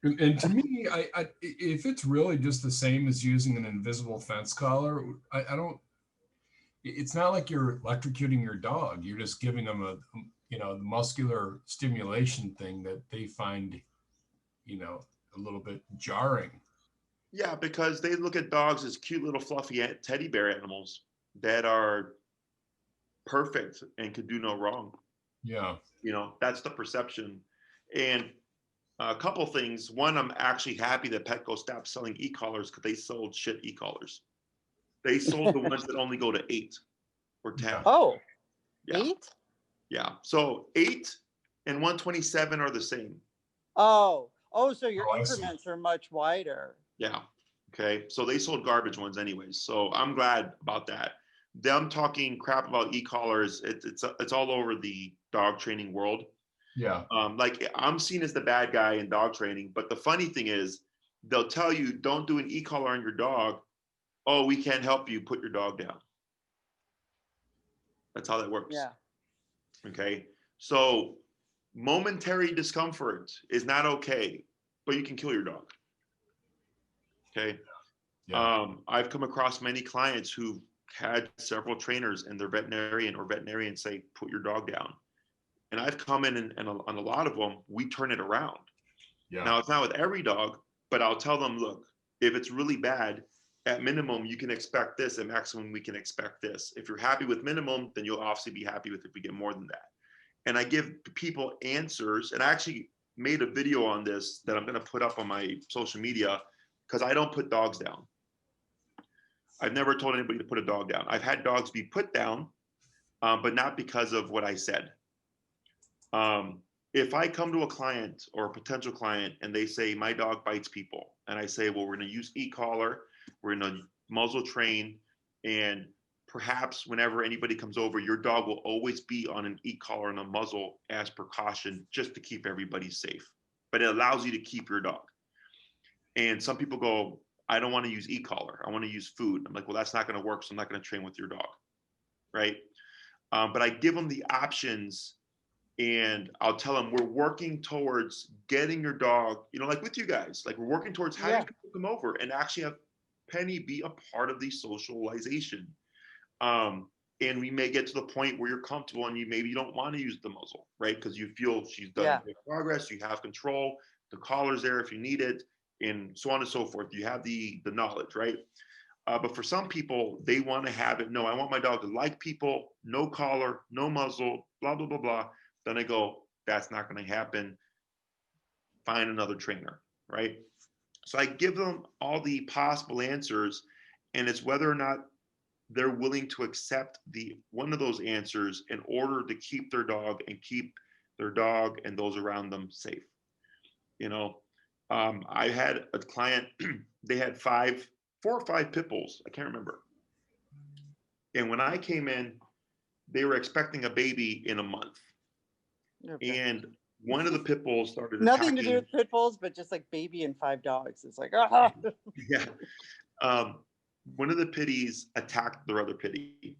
Speaker 2: And to me, I if it's really just the same as using an invisible fence collar, I don't. It's not like you're electrocuting your dog. You're just giving them a, the muscular stimulation thing that they find, a little bit jarring.
Speaker 1: Yeah, because they look at dogs as cute little fluffy teddy bear animals that are perfect and could do no wrong.
Speaker 2: Yeah.
Speaker 1: That's the perception. And a couple things. One, I'm actually happy that Petco stopped selling e-collars because they sold shit e-collars. They sold the ones that only go to 8 or 10.
Speaker 3: Oh,
Speaker 1: yeah.
Speaker 3: 8?
Speaker 1: Yeah. So 8 and 127 are the same.
Speaker 3: Oh, so your increments are much wider.
Speaker 1: Yeah. Okay. So they sold garbage ones anyways. So I'm glad about that. Them talking crap about e-collars, it's all over the dog training world.
Speaker 2: Yeah.
Speaker 1: Like I'm seen as the bad guy in dog training, but the funny thing is they'll tell you don't do an e-collar on your dog. Oh, we can't help you. Put your dog down. That's how that works.
Speaker 3: Yeah.
Speaker 1: Okay. So momentary discomfort is not okay, but you can kill your dog. Okay.
Speaker 2: Yeah.
Speaker 1: I've come across many clients who've had several trainers and their veterinarian say, put your dog down. And I've come in and on a lot of them, we turn it around.
Speaker 2: Yeah.
Speaker 1: Now, it's not with every dog, but I'll tell them, look, if it's really bad, at minimum, you can expect this. At maximum, we can expect this. If you're happy with minimum, then you'll obviously be happy with if we get more than that. And I give people answers. And I actually made a video on this that I'm going to put up on my social media because I don't put dogs down. I've never told anybody to put a dog down. I've had dogs be put down, but not because of what I said. If I come to a client or a potential client and they say, my dog bites people, and I say, well, we're going to use e-collar, we're going to muzzle train, and perhaps whenever anybody comes over, your dog will always be on an e-collar and a muzzle as precaution just to keep everybody safe. But it allows you to keep your dog. And some people go, I don't want to use e-collar. I want to use food. I'm like, well, that's not going to work. So I'm not going to train with your dog. Right. But I give them the options and I'll tell them we're working towards getting your dog, like with you guys, like we're working towards having people come over and actually have Penny be a part of the socialization. And we may get to the point where you're comfortable and maybe you don't want to use the muzzle, right? Because you feel she's done great progress, you have control, the collar's there if you need it, and so on and so forth. You have the knowledge, right? But for some people, they want to have it. No, I want my dog to like people, no collar, no muzzle, blah, blah, blah, blah. Then I go, that's not going to happen. Find another trainer, right? So I give them all the possible answers, and it's whether or not they're willing to accept one of those answers in order to keep their dog and keep their dog, and those around them safe. You know, I had a client, they had 4 or 5 pit bulls. I can't remember. And when I came in, they were expecting a baby in a month.
Speaker 3: Okay.
Speaker 1: And one of the pit bulls started
Speaker 3: Nothing to
Speaker 1: attacking.
Speaker 3: do with pit bulls, but just like baby and 5 dogs. It's like, ah.
Speaker 1: Yeah. One of the pitties attacked their other pitty,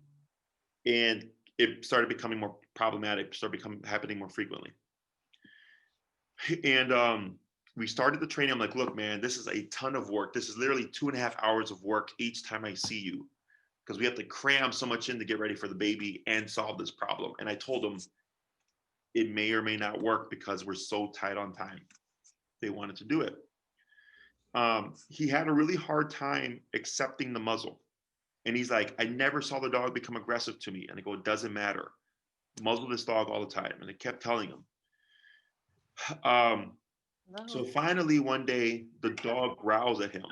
Speaker 1: and it started becoming more problematic, happening more frequently. And we started the training. I'm like, look, man, this is a ton of work. This is literally 2.5 hours of work each time I see you, because we have to cram so much in to get ready for the baby and solve this problem. And I told them it may or may not work because we're so tight on time. They wanted to do it. He had a really hard time accepting the muzzle. And he's like, I never saw the dog become aggressive to me. And I go, it doesn't matter. Muzzle this dog all the time. And I kept telling him. So finally, one day, the dog growls at him.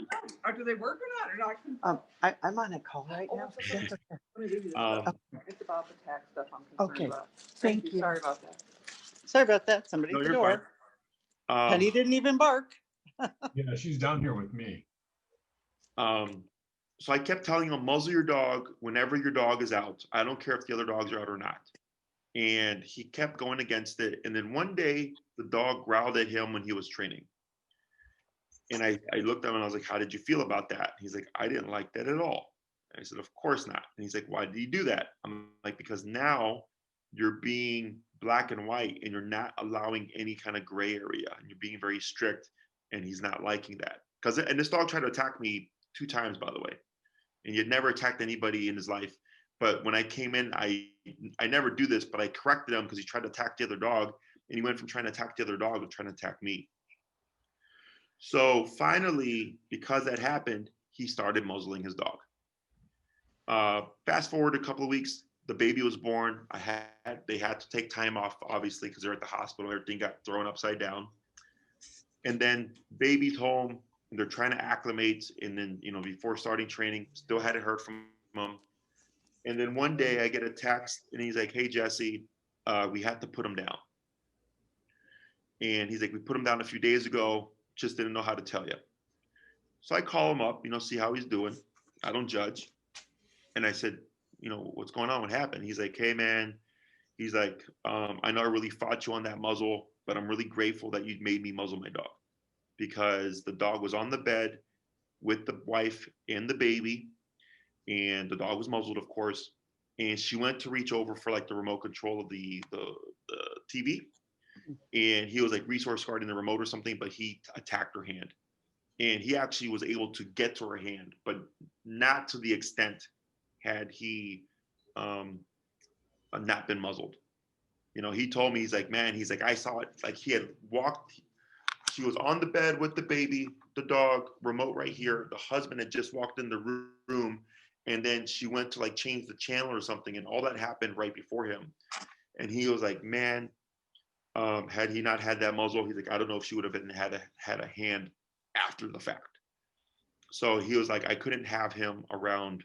Speaker 4: Do they work or not? Or not?
Speaker 3: I'm on a call right now.
Speaker 4: Let me give you this
Speaker 1: Um,
Speaker 4: stuff. It's about the tax stuff I'm concerned
Speaker 3: Okay.
Speaker 4: about.
Speaker 3: Thank you.
Speaker 4: Sorry about that.
Speaker 3: Sorry about that. Somebody
Speaker 1: No,
Speaker 3: at the
Speaker 1: you're
Speaker 3: door. Penny didn't even bark.
Speaker 2: Yeah, she's down here with me.
Speaker 1: So I kept telling him, muzzle your dog whenever your dog is out. I don't care if the other dogs are out or not. And he kept going against it. And then one day, the dog growled at him when he was training. And I looked at him and I was like, how did you feel about that? He's like, I didn't like that at all. And I said, of course not. And he's like, why did you do that? I'm like, because now you're being black and white and you're not allowing any kind of gray area. And you're being very strict. And he's not liking that. And this dog tried to attack me 2 times, by the way. And he had never attacked anybody in his life. But when I came in, I never do this, but I corrected him because he tried to attack the other dog. And he went from trying to attack the other dog to trying to attack me. So finally, because that happened, he started muzzling his dog. Fast forward a couple of weeks, the baby was born. They had to take time off, obviously, because they're at the hospital. Everything got thrown upside down. And then baby's home, and they're trying to acclimate. And then, before starting training, still hadn't heard from him. And then one day I get a text, and he's like, hey, Jesse, we had to put him down. And he's like, we put him down a few days ago, just didn't know how to tell you. So I call him up, see how he's doing. I don't judge. And I said, what's going on? What happened? He's like, hey, man. He's like, I know I really fought you on that muzzle, but I'm really grateful that you made me muzzle my dog, because the dog was on the bed with the wife and the baby, and the dog was muzzled, of course. And she went to reach over for like the remote control of the TV. And he was like resource guarding the remote or something, but he attacked her hand. And he actually was able to get to her hand, but not to the extent had he not been muzzled. He told me, he's like, man, he's like, I saw it. Like he had walked, she was on the bed with the baby, the dog, remote right here. The husband had just walked in the room, and then she went to like change the channel or something. And all that happened right before him. And he was like, man, had he not had that muzzle, he's like, I don't know if she would have had a hand after the fact. So he was like, I couldn't have him around,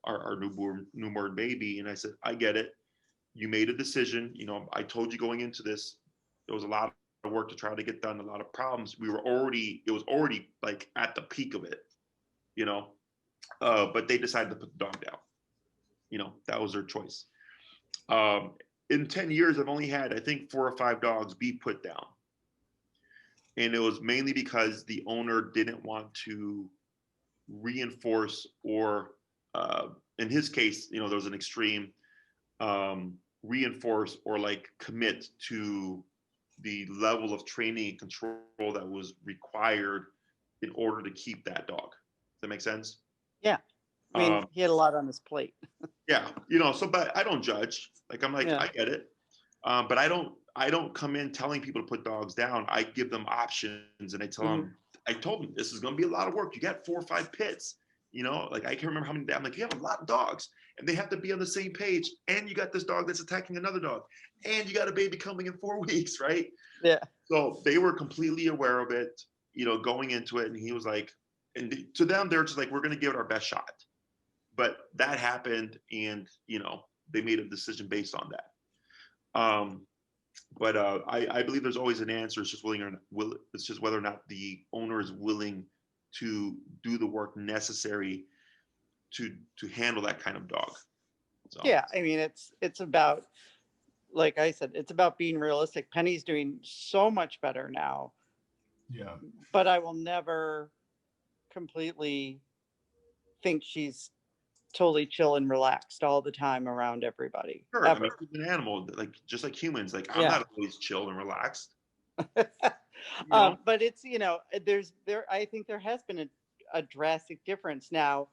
Speaker 1: our newborn baby. And I said, I get it. You made a decision. I told you going into this, there was a lot of work to try to get done, a lot of problems. It was already like at the peak of it, but they decided to put the dog down. That was their choice. In 10 years, I've only had, I think, 4 or 5 dogs be put down. And it was mainly because the owner didn't want to reinforce or, in his case, there was an extreme, reinforce or like commit to the level of training and control that was required in order to keep that dog. Does that make sense?
Speaker 3: Yeah. I mean, he had a lot on his plate.
Speaker 1: Yeah. But I don't judge. Like, I'm like, yeah. I get it. But I don't come in telling people to put dogs down. I give them options, and I tell them, I told them this is going to be a lot of work. You got 4 or 5 pits, like I can't remember how many. I'm like, you have a lot of dogs, and they have to be on the same page. And you got this dog that's attacking another dog, and you got a baby coming in 4 weeks, right?
Speaker 3: Yeah.
Speaker 1: So they were completely aware of it, going into it. And he was like, and to them, they're just like, we're going to give it our best shot. But that happened, and they made a decision based on that. But I believe there's always an answer. It's just it's just whether or not the owner is willing to do the work necessary to handle that kind of dog. So.
Speaker 3: Yeah, I mean, it's about, like I said, it's about being realistic. Penny's doing so much better now,
Speaker 2: Yeah.
Speaker 3: but I will never completely think she's totally chill and relaxed all the time around everybody.
Speaker 1: Sure, I
Speaker 3: Ever.
Speaker 1: mean, she's an animal, like just like humans. Like I'm
Speaker 3: Yeah.
Speaker 1: not always chill and relaxed. You know?
Speaker 3: But it's, I think there has been a drastic difference now.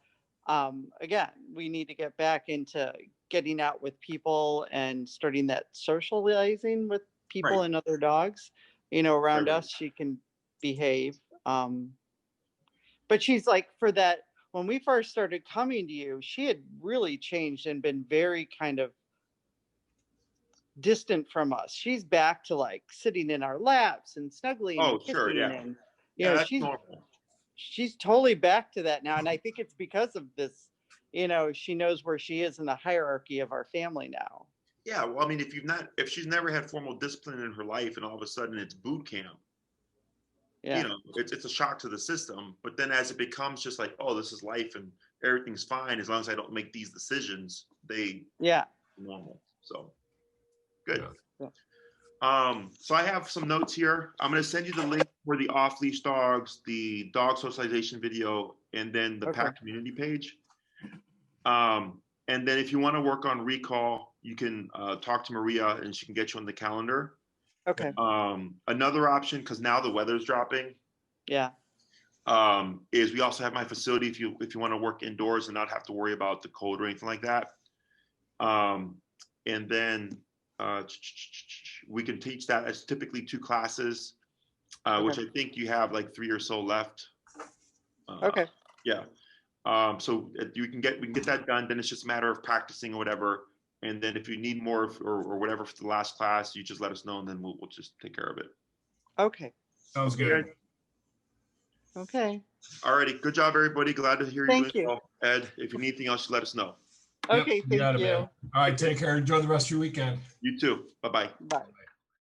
Speaker 3: Again, we need to get back into getting out with people and starting that socializing with people
Speaker 1: Right.
Speaker 3: and other dogs. Around
Speaker 1: Right.
Speaker 3: us, she can behave. But she's like, for that, when we first started coming to you, she had really changed and been very kind of distant from us. She's back to like sitting in our laps and snuggling and kissing,
Speaker 1: sure, yeah.
Speaker 3: and
Speaker 1: Yeah, that's
Speaker 3: she's
Speaker 1: normal.
Speaker 3: she's totally back to that now. And I think it's because of this, she knows where she is in the hierarchy of our family now.
Speaker 1: Yeah, well, I mean, if she's never had formal discipline in her life, and all of a sudden it's boot camp,
Speaker 3: Yeah.
Speaker 1: it's a shock to the system. But then as it becomes just like, oh, this is life and everything's fine as long as I don't make these decisions,
Speaker 3: Yeah.
Speaker 1: normal. So good.
Speaker 3: Yeah.
Speaker 1: So I have some notes here. I'm going to send you the link for the off-leash dogs, the dog socialization video, and then the pack community page. And then if you want to work on recall, you can talk to Maria and she can get you on the calendar.
Speaker 3: Okay.
Speaker 1: Another option, because now the weather's dropping,
Speaker 3: Yeah.
Speaker 1: is we also have my facility if you want to work indoors and not have to worry about the cold or anything like that. And then we can teach that as typically 2 classes, which I think you have like 3 or so left.
Speaker 3: Okay.
Speaker 1: Yeah. So we can get that done. Then it's just a matter of practicing or whatever. And then if you need more or whatever for the last class, you just let us know and then we'll just take care of it.
Speaker 3: Okay.
Speaker 2: Sounds good.
Speaker 3: Okay.
Speaker 1: All righty. Good job, everybody. Glad to hear you.
Speaker 3: Thank you.
Speaker 1: Ed, if you need anything else, let us know.
Speaker 3: Okay.
Speaker 2: Yep, you got
Speaker 3: Thank
Speaker 2: it,
Speaker 3: you.
Speaker 2: man. All right, take care. Enjoy the rest of your weekend.
Speaker 1: You too. Bye-bye.
Speaker 3: Bye.